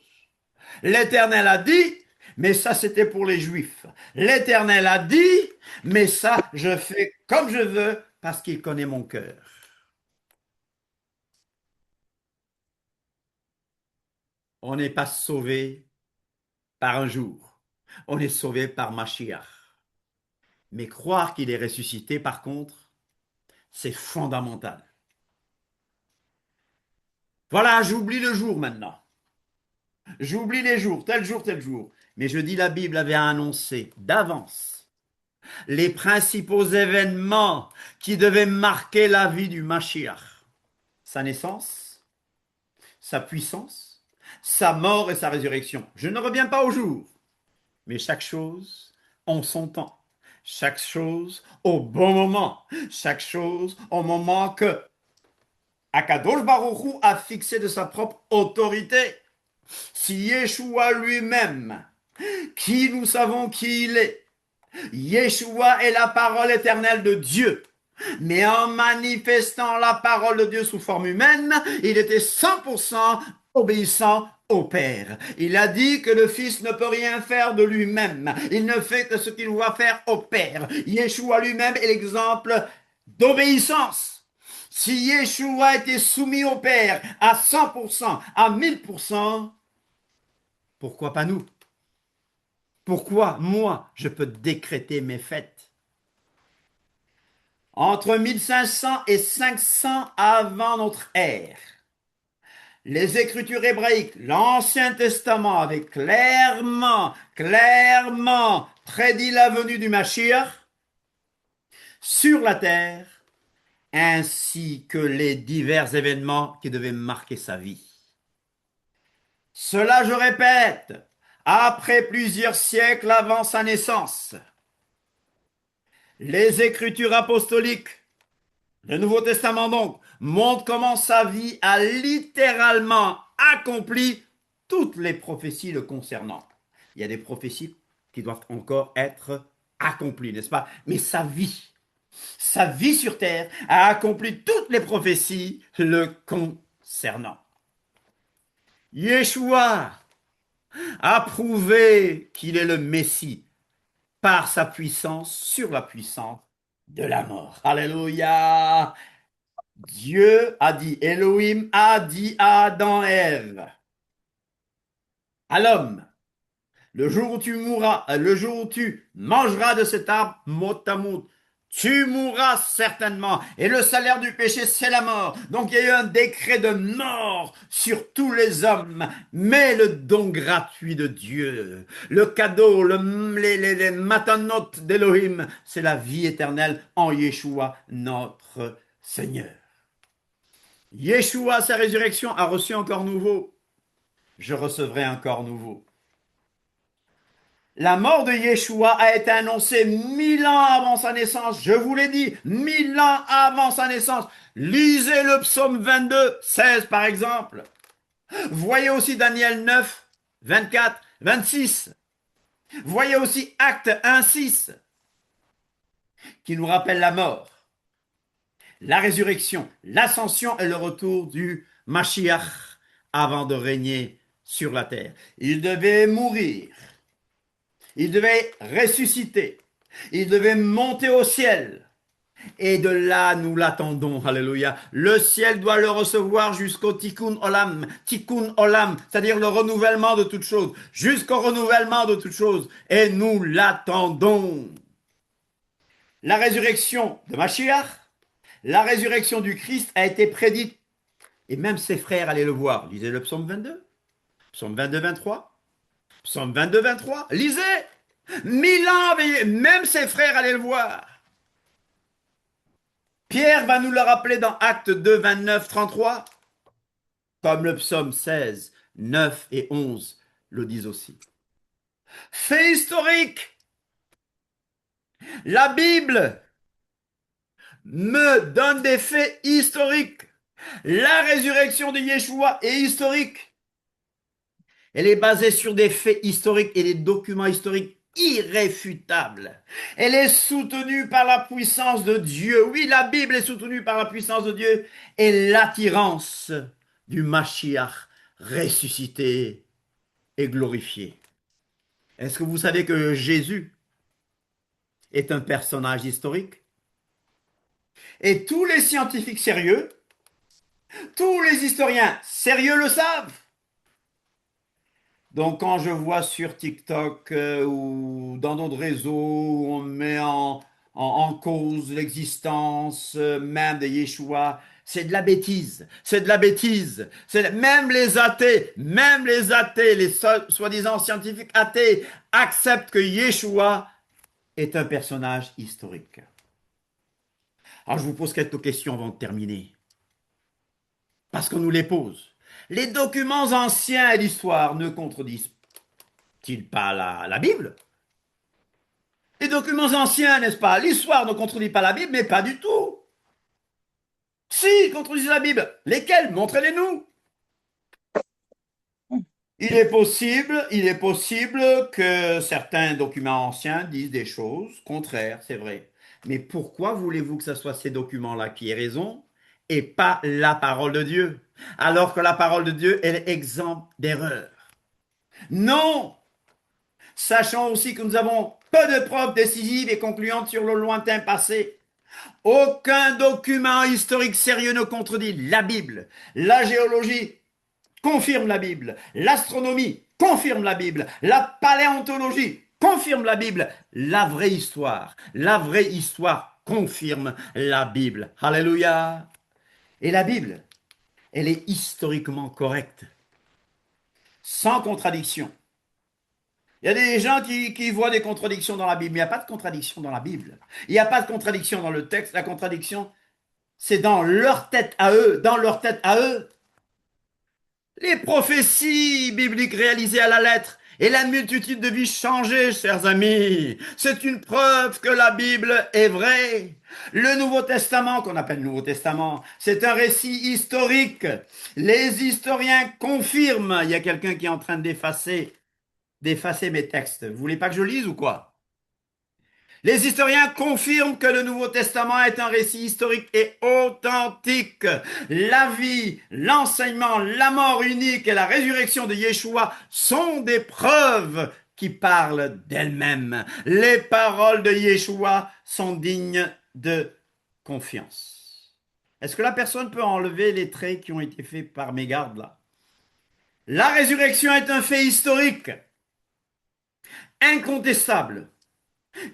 B: L'Éternel a dit, mais ça c'était pour les Juifs. L'Éternel a dit, mais ça je fais comme je veux parce qu'il connaît mon cœur. On n'est pas sauvé par un jour. On est sauvé par Mashiach. Mais croire qu'il est ressuscité, par contre, c'est fondamental. Voilà, j'oublie le jour maintenant. J'oublie les jours, tel jour, tel jour. Mais je dis la Bible avait annoncé d'avance les principaux événements qui devaient marquer la vie du Mashiach. Sa naissance, sa puissance, sa mort et sa résurrection. Je ne reviens pas au jour, mais chaque chose en son temps. Chaque chose au bon moment. Chaque chose au moment que Akadosh Baruch Hu a fixé de sa propre autorité. Si Yeshua lui-même, qui nous savons qui il est, Yeshua est la parole éternelle de Dieu. Mais en manifestant la parole de Dieu sous forme humaine, il était 100% obéissant au Père. Il a dit que le Fils ne peut rien faire de lui-même. Il ne fait que ce qu'il doit faire au Père. Yeshua lui-même est l'exemple d'obéissance. Si Yeshua était soumis au Père à 100%, à 1000%, pourquoi pas nous? Pourquoi moi, je peux décréter mes fêtes? Entre 1500 et 500 avant notre ère, les Écritures hébraïques, l'Ancien Testament avait clairement prédit la venue du Mashiach sur la terre, ainsi que les divers événements qui devaient marquer sa vie. Cela, je répète, après plusieurs siècles avant sa naissance. Les Écritures apostoliques, le Nouveau Testament donc, montre comment sa vie a littéralement accompli toutes les prophéties le concernant. Il y a des prophéties qui doivent encore être accomplies, n'est-ce pas? Mais sa vie sur terre a accompli toutes les prophéties le concernant. Yeshua a prouvé qu'il est le Messie par sa puissance sur la puissance de la mort. Alléluia! Dieu a dit, Elohim a dit à Adam et Ève, à l'homme, le jour où tu mourras, le jour où tu mangeras de cet arbre, mot à mot, tu mourras certainement. Et le salaire du péché, c'est la mort. Donc il y a eu un décret de mort sur tous les hommes. Mais le don gratuit de Dieu, le cadeau, les matanotes d'Elohim, c'est la vie éternelle en Yeshua, notre Seigneur. Yeshua, sa résurrection, a reçu un corps nouveau. Je recevrai un corps nouveau. La mort de Yeshua a été annoncée 1000 ans avant sa naissance. Je vous l'ai dit, 1000 ans avant sa naissance. Lisez le psaume 22, 16 par exemple. Voyez aussi Daniel 9, 24, 26. Voyez aussi Acte 1, 6, qui nous rappelle la mort, la résurrection, l'ascension et le retour du Mashiach avant de régner sur la terre. Il devait mourir. Il devait ressusciter. Il devait monter au ciel. Et de là, nous l'attendons. Alléluia. Le ciel doit le recevoir jusqu'au Tikkun Olam. Tikkun Olam, c'est-à-dire le renouvellement de toutes choses. Jusqu'au renouvellement de toutes choses. Et nous l'attendons. La résurrection de Mashiach, la résurrection du Christ a été prédite. Et même ses frères allaient le voir. Lisez le psaume 22. Psaume 22, 23. Psaume 22, 23, lisez. 1000 ans, même ses frères allaient le voir. Pierre va nous le rappeler dans Acte 2, 29, 33. comme le psaume 16, 9 et 11 le disent aussi. Fait historique. La Bible me donne des faits historiques. La résurrection de Yeshua est historique. Elle est basée sur des faits historiques et des documents historiques irréfutables. Elle est soutenue par la puissance de Dieu. Oui, la Bible est soutenue par la puissance de Dieu et l'attirance du Mashiach ressuscité et glorifié. Est-ce que vous savez que Jésus est un personnage historique? Et tous les scientifiques sérieux, tous les historiens sérieux le savent. Donc quand je vois sur TikTok ou dans d'autres réseaux où on met en cause l'existence même de Yeshua, c'est de la bêtise, c'est de la bêtise. Même les athées, les soi-disant scientifiques athées acceptent que Yeshua est un personnage historique. Alors je vous pose quelques questions avant de terminer, parce qu'on nous les pose. Les documents anciens et l'histoire ne contredisent-ils pas la Bible? Les documents anciens, n'est-ce pas? L'histoire ne contredit pas la Bible, mais pas du tout. Si, ils contredisent la Bible. Lesquels? Montrez-les-nous. Il est possible que certains documents anciens disent des choses contraires, c'est vrai. Mais pourquoi voulez-vous que ce soit ces documents-là qui aient raison et pas la parole de Dieu? Alors que la parole de Dieu, elle est exempte d'erreur. Non! Sachant aussi que nous avons peu de preuves décisives et concluantes sur le lointain passé. Aucun document historique sérieux ne contredit la Bible. La géologie confirme la Bible. L'astronomie confirme la Bible. La paléontologie confirme la Bible. La vraie histoire confirme la Bible. Alléluia. Et la Bible, elle est historiquement correcte, sans contradiction. Il y a des gens qui voient des contradictions dans la Bible. Il n'y a pas de contradiction dans la Bible. Il n'y a pas de contradiction dans le texte. La contradiction, c'est dans leur tête à eux. Dans leur tête à eux. Les prophéties bibliques réalisées à la lettre et la multitude de vies changées, chers amis. C'est une preuve que la Bible est vraie. Le Nouveau Testament, qu'on appelle Nouveau Testament, c'est un récit historique. Les historiens confirment. Il y a quelqu'un qui est en train d'effacer mes textes. Vous voulez pas que je lise ou quoi? Les historiens confirment que le Nouveau Testament est un récit historique et authentique. La vie, l'enseignement, la mort unique et la résurrection de Yeshua sont des preuves qui parlent d'elles-mêmes. Les paroles de Yeshua sont dignes de confiance. Est-ce que la personne peut enlever les traits qui ont été faits par mes gardes là? La résurrection est un fait historique, incontestable,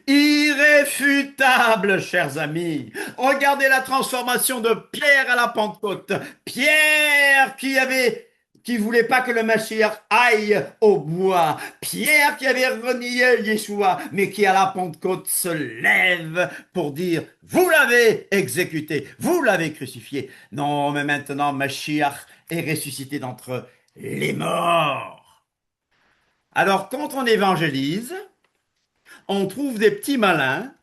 B: irréfutable, chers amis. Regardez la transformation de Pierre à la Pentecôte. Pierre qui voulait pas que le Mashiach aille au bois. Pierre qui avait renié Yeshua, mais qui à la Pentecôte se lève pour dire, vous l'avez exécuté, vous l'avez crucifié. Non, mais maintenant Mashiach est ressuscité d'entre les morts. Alors, quand on évangélise, on trouve des petits malins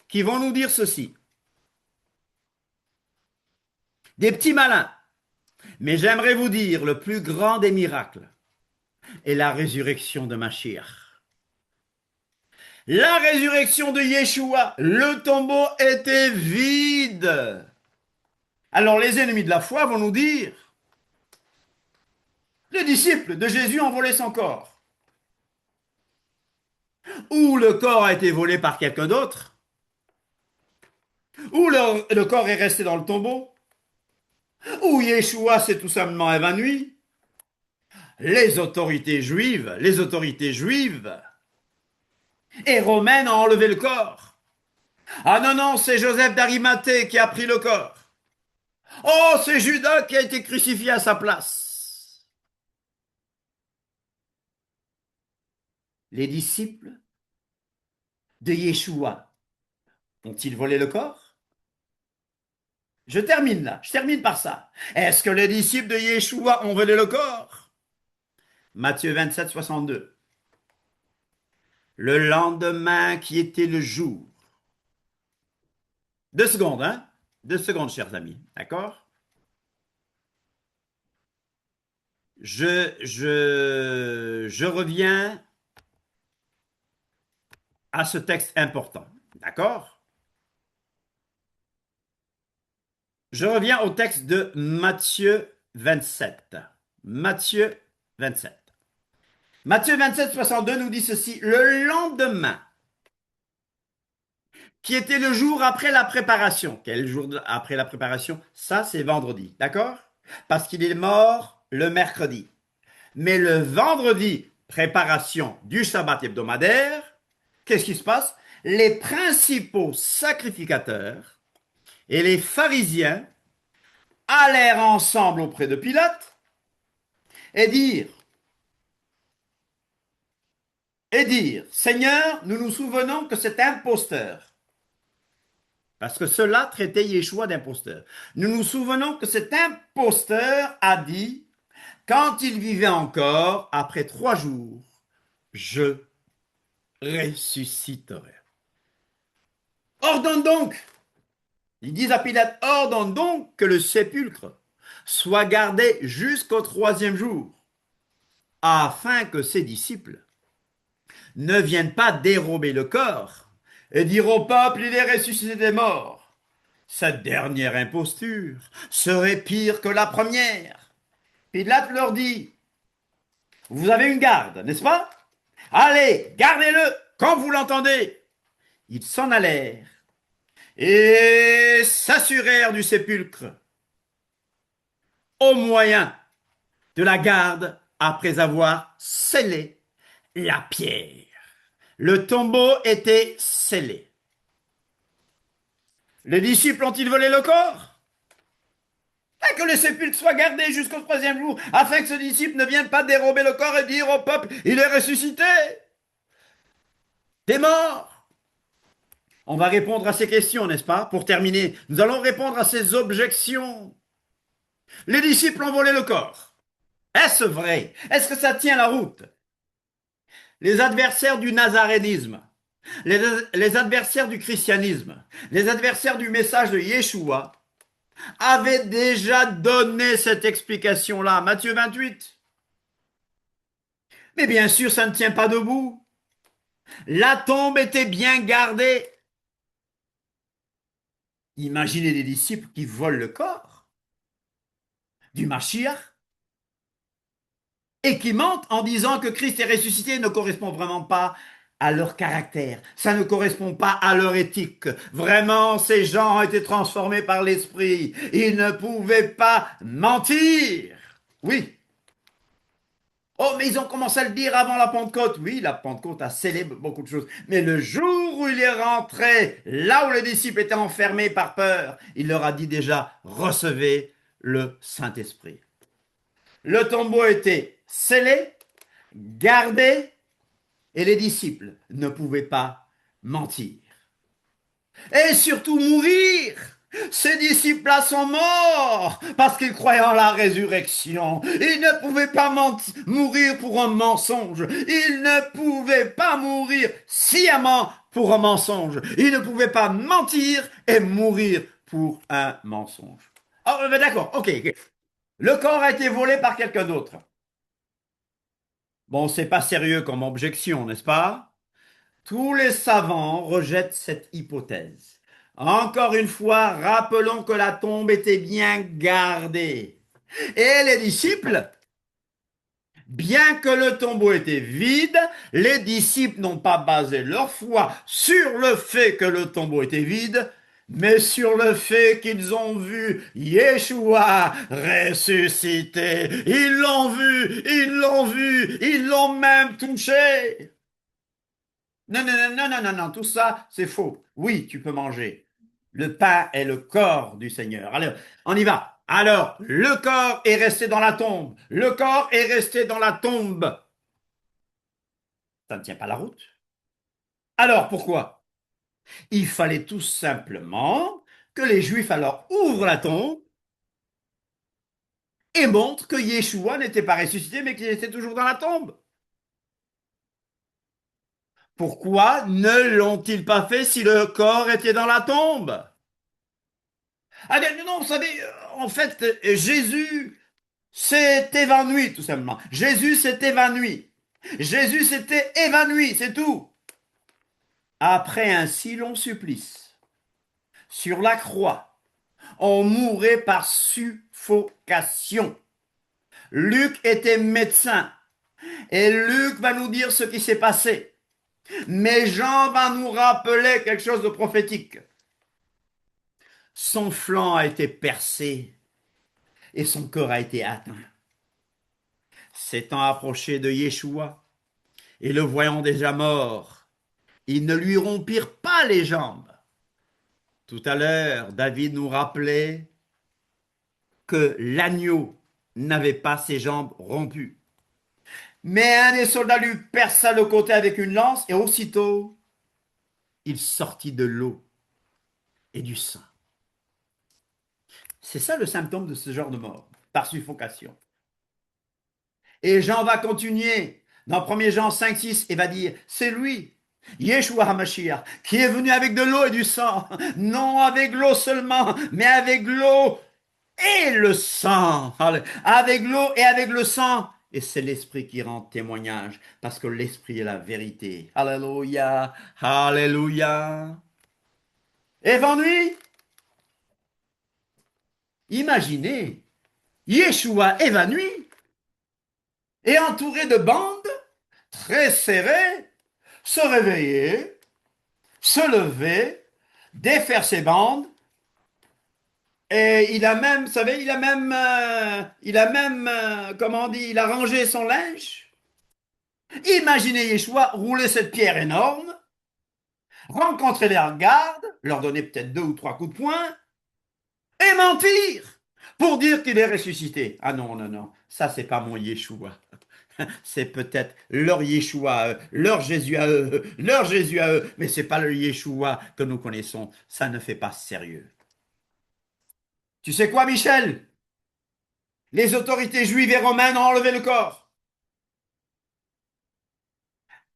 B: qui vont nous dire ceci. Des petits malins. Mais j'aimerais vous dire, le plus grand des miracles est la résurrection de Mashiach. La résurrection de Yeshua, le tombeau était vide. Alors les ennemis de la foi vont nous dire, les disciples de Jésus ont volé son corps. Ou le corps a été volé par quelqu'un d'autre, ou le corps est resté dans le tombeau, ou Yeshua s'est tout simplement évanoui. Les autorités juives et romaines ont enlevé le corps. Ah non, non, c'est Joseph d'Arimathée qui a pris le corps. Oh, c'est Judas qui a été crucifié à sa place. Les disciples de Yeshua ont-ils volé le corps? Je termine là, je termine par ça. Est-ce que les disciples de Yeshua ont volé le corps? Matthieu 27, 62. Le lendemain qui était le jour. 2 secondes, hein? 2 secondes, chers amis, d'accord? Je reviens à ce texte important, d'accord? Je reviens au texte de Matthieu 27. Matthieu 27. Matthieu 27, 62 nous dit ceci. Le lendemain, qui était le jour après la préparation. Quel jour après la préparation? Ça, c'est vendredi, d'accord? Parce qu'il est mort le mercredi. Mais le vendredi, préparation du sabbat hebdomadaire, qu'est-ce qui se passe? Les principaux sacrificateurs et les pharisiens allèrent ensemble auprès de Pilate et dire, Seigneur, nous nous souvenons que cet imposteur, parce que cela traitait Yeshua d'imposteur, nous nous souvenons que cet imposteur a dit, quand il vivait encore, après 3 jours, je ressusciterai. Ordonne donc, ils disent à Pilate, ordonne donc que le sépulcre soit gardé jusqu'au 3e jour, afin que ses disciples ne viennent pas dérober le corps et dire au peuple, il est ressuscité des morts. Cette dernière imposture serait pire que la première. Pilate leur dit, vous avez une garde, n'est-ce pas? Allez, gardez-le quand vous l'entendez. Ils s'en allèrent et s'assurèrent du sépulcre au moyen de la garde après avoir scellé la pierre. Le tombeau était scellé. Les disciples ont-ils volé le corps? Et que le sépulcre soit gardé jusqu'au 3e jour, afin que ce disciple ne vienne pas dérober le corps et dire au peuple, il est ressuscité des morts. On va répondre à ces questions, n'est-ce pas? Pour terminer, nous allons répondre à ces objections. Les disciples ont volé le corps. Est-ce vrai? Est-ce que ça tient la route? Les adversaires du nazarénisme, les adversaires du christianisme, les adversaires du message de Yeshua avaient déjà donné cette explication-là, Matthieu 28. Mais bien sûr, ça ne tient pas debout. La tombe était bien gardée. Imaginez des disciples qui volent le corps du Mashiach et qui mentent en disant que Christ est ressuscité ne correspond vraiment pas à leur caractère. Ça ne correspond pas à leur éthique. Vraiment, ces gens ont été transformés par l'Esprit. Ils ne pouvaient pas mentir. Oui. Oh, mais ils ont commencé à le dire avant la Pentecôte. Oui, la Pentecôte a scellé beaucoup de choses. Mais le jour où il est rentré, là où les disciples étaient enfermés par peur, il leur a dit déjà, recevez le Saint-Esprit. Le tombeau était scellé, gardé, et les disciples ne pouvaient pas mentir. Et surtout mourir. Ces disciples-là sont morts parce qu'ils croyaient en la résurrection. Ils ne pouvaient pas mourir pour un mensonge. Ils ne pouvaient pas mourir sciemment pour un mensonge. Ils ne pouvaient pas mentir et mourir pour un mensonge. Oh, ben d'accord, ok. Le corps a été volé par quelqu'un d'autre. Bon, c'est pas sérieux comme objection, n'est-ce pas? Tous les savants rejettent cette hypothèse. Encore une fois, rappelons que la tombe était bien gardée. Et les disciples, bien que le tombeau était vide, les disciples n'ont pas basé leur foi sur le fait que le tombeau était vide, mais sur le fait qu'ils ont vu Yeshua ressuscité. Ils l'ont vu, ils l'ont vu, ils l'ont même touché. Non, non, non, non, non, non, non, tout ça, c'est faux. Oui, tu peux manger. Le pain est le corps du Seigneur. Alors, on y va. Alors, le corps est resté dans la tombe. Le corps est resté dans la tombe. Ça ne tient pas la route. Alors, pourquoi? Il fallait tout simplement que les Juifs alors ouvrent la tombe et montrent que Yeshua n'était pas ressuscité, mais qu'il était toujours dans la tombe. Pourquoi ne l'ont-ils pas fait si le corps était dans la tombe? Ah non, vous savez, en fait, Jésus s'est évanoui, tout simplement. Jésus s'est évanoui. Jésus s'était évanoui, c'est tout. Après un si long supplice, sur la croix, on mourait par suffocation. Luc était médecin, et Luc va nous dire ce qui s'est passé. Mais Jean va nous rappeler quelque chose de prophétique. Son flanc a été percé et son cœur a été atteint. S'étant approché de Yeshua et le voyant déjà mort, ils ne lui rompirent pas les jambes. Tout à l'heure, David nous rappelait que l'agneau n'avait pas ses jambes rompues. Mais un des soldats lui perça le côté avec une lance et aussitôt, il sortit de l'eau et du sang. C'est ça le symptôme de ce genre de mort, par suffocation. Et Jean va continuer dans 1 Jean 5, 6 et va dire, c'est lui, Yeshua HaMashiach, qui est venu avec de l'eau et du sang, non avec l'eau seulement, mais avec l'eau et le sang. Avec l'eau et avec le sang. Et c'est l'Esprit qui rend témoignage, parce que l'Esprit est la vérité. Alléluia, alléluia. Évanoui. Imaginez, Yeshua évanoui et entouré de bandes très serrées, se réveiller, se lever, défaire ses bandes. Et il a même, vous savez, comment on dit, il a rangé son linge. Imaginez Yeshua rouler cette pierre énorme, rencontrer les gardes, leur donner peut-être 2 ou 3 coups de poing, et mentir pour dire qu'il est ressuscité. Ah non, non, non, ça c'est pas mon Yeshua. C'est peut-être leur Yeshua à eux, leur Jésus à eux, leur Jésus à eux, mais c'est pas le Yeshua que nous connaissons. Ça ne fait pas sérieux. Tu sais quoi, Michel? Les autorités juives et romaines ont enlevé le corps.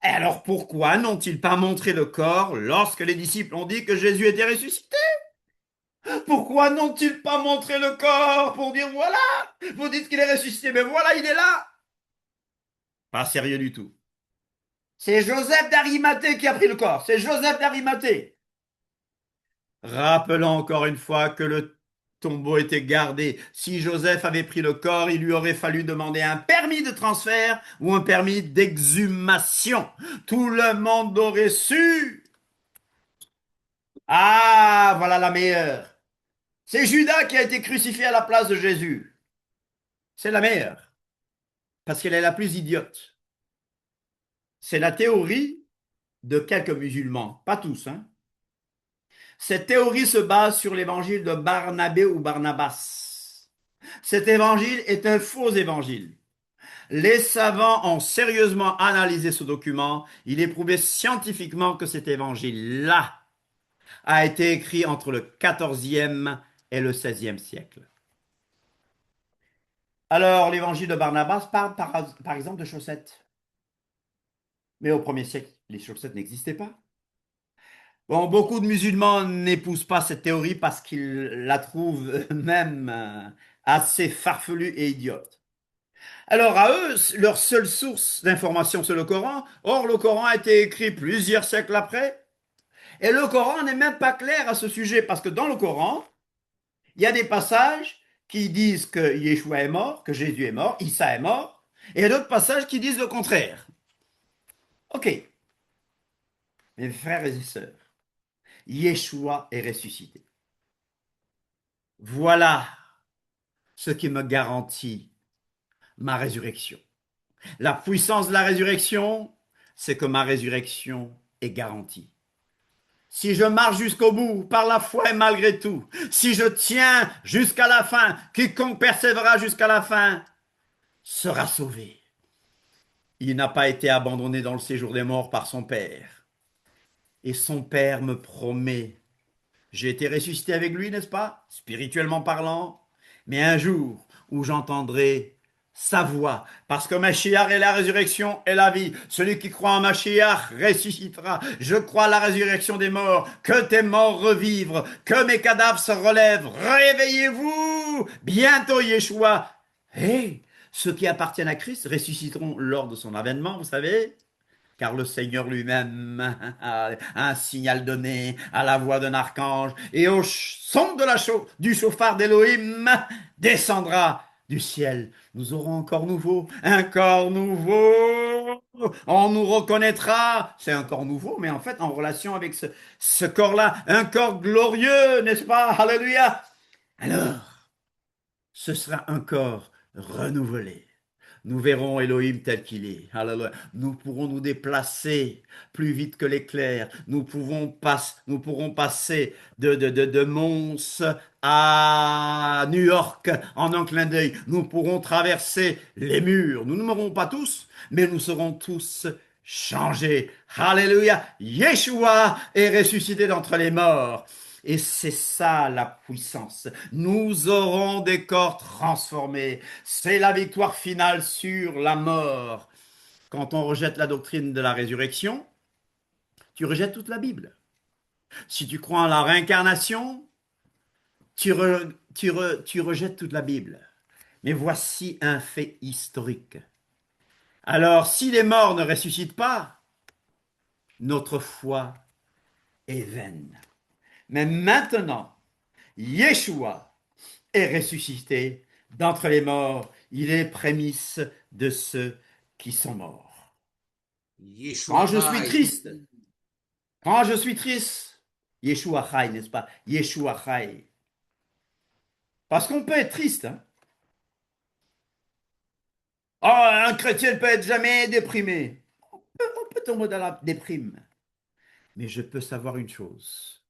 B: Et alors pourquoi n'ont-ils pas montré le corps lorsque les disciples ont dit que Jésus était ressuscité? Pourquoi n'ont-ils pas montré le corps pour dire voilà, vous dites qu'il est ressuscité, mais voilà, il est là? Pas sérieux du tout. C'est Joseph d'Arimathée qui a pris le corps. C'est Joseph d'Arimathée. Rappelons encore une fois que le tombeau était gardé. Si Joseph avait pris le corps, il lui aurait fallu demander un permis de transfert ou un permis d'exhumation. Tout le monde aurait su. Ah, voilà la meilleure. C'est Judas qui a été crucifié à la place de Jésus. C'est la meilleure. Parce qu'elle est la plus idiote. C'est la théorie de quelques musulmans. Pas tous, hein. Cette théorie se base sur l'évangile de Barnabé ou Barnabas. Cet évangile est un faux évangile. Les savants ont sérieusement analysé ce document. Il est prouvé scientifiquement que cet évangile-là a été écrit entre le XIVe et le XVIe siècle. Alors, l'évangile de Barnabas parle par exemple de chaussettes. Mais au 1er siècle, les chaussettes n'existaient pas. Bon, beaucoup de musulmans n'épousent pas cette théorie parce qu'ils la trouvent même assez farfelue et idiote. Alors à eux, leur seule source d'information c'est le Coran. Or, le Coran a été écrit plusieurs siècles après. Et le Coran n'est même pas clair à ce sujet parce que dans le Coran, il y a des passages qui disent que Yeshua est mort, que Jésus est mort, Isa est mort, et il y a d'autres passages qui disent le contraire. Ok, mes frères et sœurs, Yeshua est ressuscité. Voilà ce qui me garantit ma résurrection. La puissance de la résurrection, c'est que ma résurrection est garantie. Si je marche jusqu'au bout, par la foi et malgré tout, si je tiens jusqu'à la fin, quiconque persévérera jusqu'à la fin sera sauvé. Il n'a pas été abandonné dans le séjour des morts par son Père. Et son Père me promet, J'ai été ressuscité avec lui, n'est-ce pas? Spirituellement parlant. Mais un jour où j'entendrai sa voix, parce que Mashiach est la résurrection et la vie. Celui qui croit en Mashiach ressuscitera. Je crois à la résurrection des morts, que tes morts revivent, que mes cadavres se relèvent. Réveillez-vous! Bientôt Yeshua. Et ceux qui appartiennent à Christ ressusciteront lors de son avènement, vous savez, car le Seigneur lui-même a un signal donné à la voix d'un archange, et au son de du chauffard d'Élohim descendra du ciel. Nous aurons un corps nouveau. On nous reconnaîtra. C'est un corps nouveau, mais en fait en relation avec ce corps-là, un corps glorieux, n'est-ce pas? Alléluia. Alors, ce sera un corps renouvelé. Nous verrons Elohim tel qu'il est. Alléluia. Nous pourrons nous déplacer plus vite que l'éclair. Nous pourrons passer de Mons à New York en un clin d'œil. Nous pourrons traverser les murs. Nous ne mourrons pas tous, mais nous serons tous changés. Alléluia. Yeshua est ressuscité d'entre les morts. Et c'est ça la puissance. Nous aurons des corps transformés. C'est la victoire finale sur la mort. Quand on rejette la doctrine de la résurrection, tu rejettes toute la Bible. Si tu crois en la réincarnation, tu rejettes toute la Bible. Mais voici un fait historique. Alors, si les morts ne ressuscitent pas, notre foi est vaine. Mais maintenant, Yeshua est ressuscité d'entre les morts. Il est prémisse de ceux qui sont morts.
C: Yeshua
B: Quand je suis
C: Chai.
B: triste, Yeshua Chai, n'est-ce pas? Yeshua Chai. Parce qu'on peut être triste. Hein? Oh, un chrétien ne peut être jamais déprimé. On peut tomber dans la déprime. Mais je peux savoir une chose.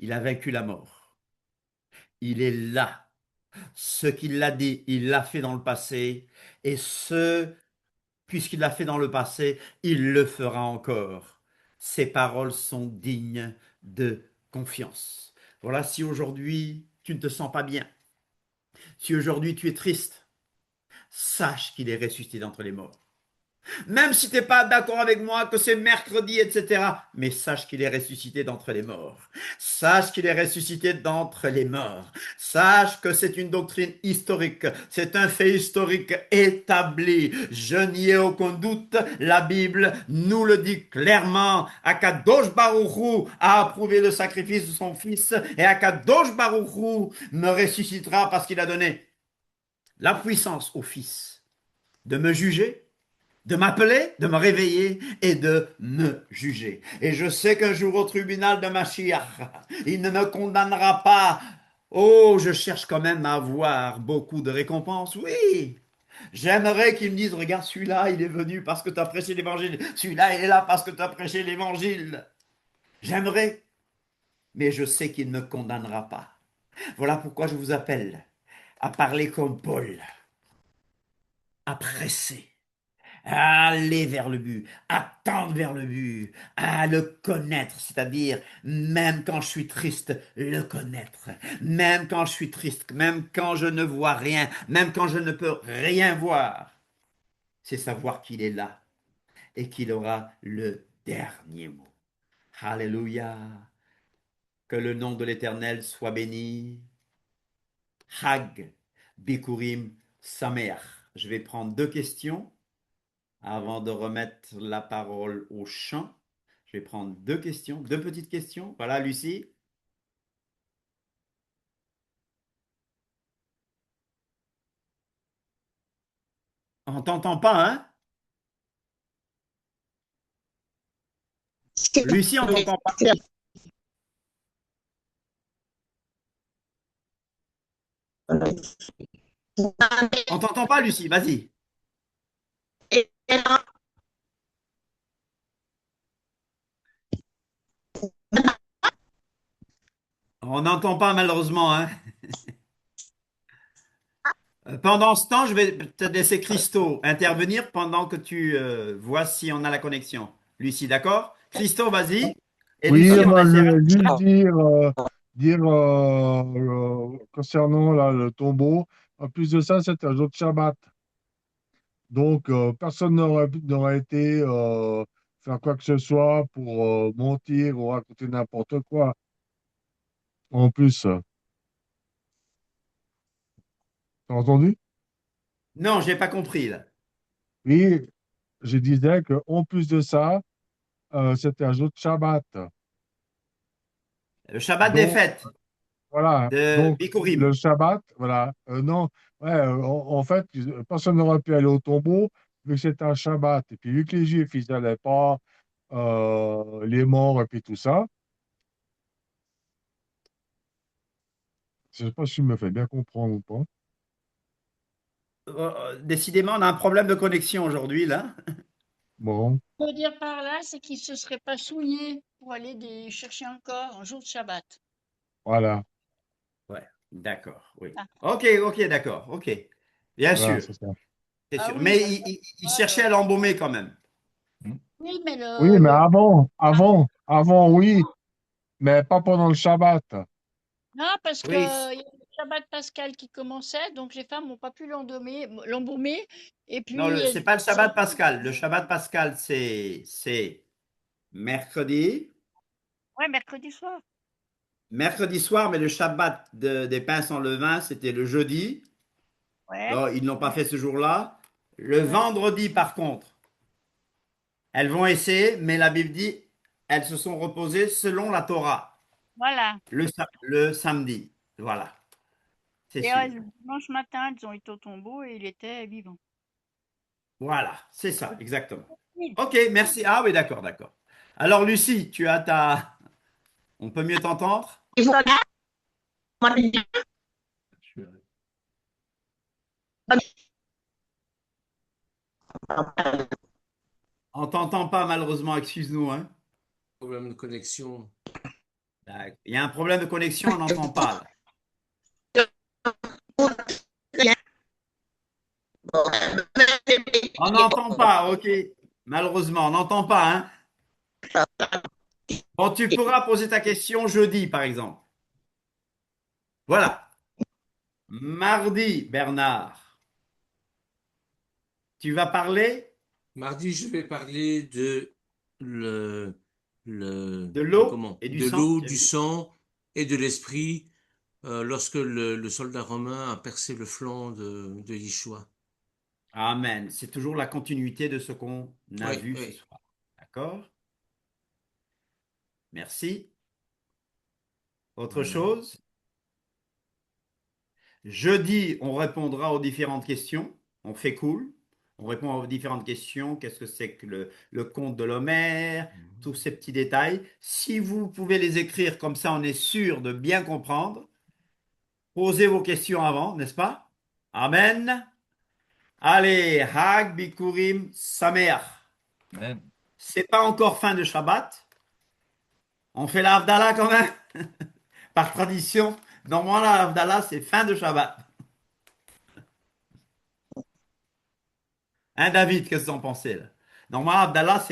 B: Il a vaincu la mort. Il est là. Ce qu'il l'a dit, il l'a fait dans le passé. Et puisqu'il l'a fait dans le passé, il le fera encore. Ses paroles sont dignes de confiance. Voilà, si aujourd'hui tu ne te sens pas bien, si aujourd'hui tu es triste, sache qu'il est ressuscité d'entre les morts. Même si tu n'es pas d'accord avec moi que c'est mercredi, etc. Mais sache qu'il est ressuscité d'entre les morts. Sache qu'il est ressuscité d'entre les morts. Sache que c'est une doctrine historique. C'est un fait historique établi. Je n'y ai aucun doute. La Bible nous le dit clairement. Akadosh Baruch Hu a approuvé le sacrifice de son fils. Et Akadosh Baruch Hu me ressuscitera parce qu'il a donné la puissance au fils de me juger, de m'appeler, de me réveiller et de me juger. Et je sais qu'un jour au tribunal de Mashiach, il ne me condamnera pas. Oh, je cherche quand même à avoir beaucoup de récompenses, oui. J'aimerais qu'il me dise, regarde, celui-là, il est venu parce que tu as prêché l'évangile. Celui-là, il est là parce que tu as prêché l'évangile. J'aimerais, mais je sais qu'il ne me condamnera pas. Voilà pourquoi je vous appelle à parler comme Paul, à presser, à aller vers le but, à tendre vers le but, à le connaître, c'est-à-dire même quand je suis triste, le connaître, même quand je suis triste, même quand je ne vois rien, même quand je ne peux rien voir, c'est savoir qu'il est là et qu'il aura le dernier mot. Alléluia, que le nom de l'Éternel soit béni. Hag, Bikurim, Sameach. Je vais prendre 2 questions. Avant de remettre la parole au chant, je vais prendre 2 questions, 2 petites questions. Voilà, Lucie. On t'entend pas, hein? Lucie, on t'entend pas. On t'entend pas, Lucie, vas-y. On n'entend pas, malheureusement, hein? Pendant ce temps, je vais te laisser Christo intervenir pendant que tu vois si on a la connexion. Lucie, d'accord? Christo, vas-y. Et
G: Oui,
B: Lucie, on
G: moi, je
B: essaiera.
G: voulais juste dire concernant là, le tombeau, en plus de ça, c'est un jour de Shabbat. Donc, personne n'aurait été faire quoi que ce soit pour mentir ou raconter n'importe quoi. En plus, t'as entendu?
B: Non, j'ai pas compris là.
G: Oui, je disais que en plus de ça, c'était un jour de Shabbat.
B: Le Shabbat des
G: Donc,
B: fêtes
G: voilà.
B: de
G: Donc, le
B: Bikurim.
G: Shabbat, voilà. Non, ouais, en fait, personne n'aurait pu aller au tombeau vu que c'était un Shabbat. Et puis, vu que les Juifs, ils n'allaient pas les morts et puis tout ça, je sais pas si je me fais bien comprendre ou pas.
B: Décidément, on a un problème de connexion aujourd'hui là.
G: Bon,
D: Ce que je veux dire par là, c'est qu'ils ne se seraient pas souillés pour aller chercher un corps un jour de Shabbat.
G: voilà,
B: Ouais, d'accord, oui.
D: Ah,
B: Ok, ok, d'accord, ok. Bien
G: voilà,
B: sûr,
G: c'est ça.
B: c'est
D: ah
B: sûr.
D: oui,
B: Mais
D: parce
B: il
D: que,
B: cherchait à l'embaumer quand même.
D: oui, mais
G: Oui, mais avant, oui, mais pas pendant le Shabbat.
D: non, parce que
B: Oui,
D: il y a le Shabbat pascal qui commençait, donc les femmes n'ont pas pu l'embaumer, et
B: non,
D: puis
B: c'est pas le Shabbat pascal. Le Shabbat pascal, c'est mercredi,
D: ouais, mercredi soir.
B: mercredi soir, mais le Shabbat des pains sans levain, c'était le jeudi.
D: Ouais,
B: Bon, ils ne l'ont pas fait ce jour-là. Le
D: ouais,
B: vendredi, par contre, elles vont essayer, mais la Bible dit, elles se sont reposées selon la Torah,
D: voilà.
B: le samedi. Voilà, c'est
D: Et
B: sûr.
D: le dimanche matin, ils ont été au tombeau et il était vivant.
B: Voilà, c'est ça, exactement.
D: Oui.
B: Ok, merci. Ah oui, d'accord, d'accord. Alors, Lucie, tu as ta... On peut mieux t'entendre?
F: Et voilà, moi,
B: On t'entend pas, malheureusement, excuse-nous, hein.
C: Problème de connexion.
B: D'accord. Il y a un problème de connexion, on n'entend pas, là. On n'entend pas, ok. Malheureusement, on n'entend pas, hein. Bon, tu pourras poser ta question jeudi, par exemple. Voilà. Mardi, Bernard, tu vas parler
C: Mardi, je vais parler de le,
B: de l'eau
C: comment?
B: et du
C: De
B: sang.
C: l'eau,
B: Tu as
C: du
B: dit.
C: sang et de l'esprit lorsque le soldat romain a percé le flanc de Yeshua.
B: Amen. C'est toujours la continuité de ce qu'on a
C: Oui,
B: vu ce
C: oui.
B: soir. D'accord? Merci. Autre
A: Amen.
B: chose? Jeudi, on répondra aux différentes questions. On fait cool. On répond aux différentes questions. Qu'est-ce que c'est que le conte de l'Homère? Tous ces petits détails. Si vous pouvez les écrire comme ça, on est sûr de bien comprendre. Posez vos questions avant, n'est-ce pas? Amen. Allez, Hag Bikurim Sameach.
A: Amen.
B: C'est pas encore fin de Shabbat. On fait la Havdalah quand même. Par tradition. Normalement, la Havdalah, c'est fin de Shabbat. Hein, David, qu'est-ce que vous en pensez là? Normalement, Havdalah, c'est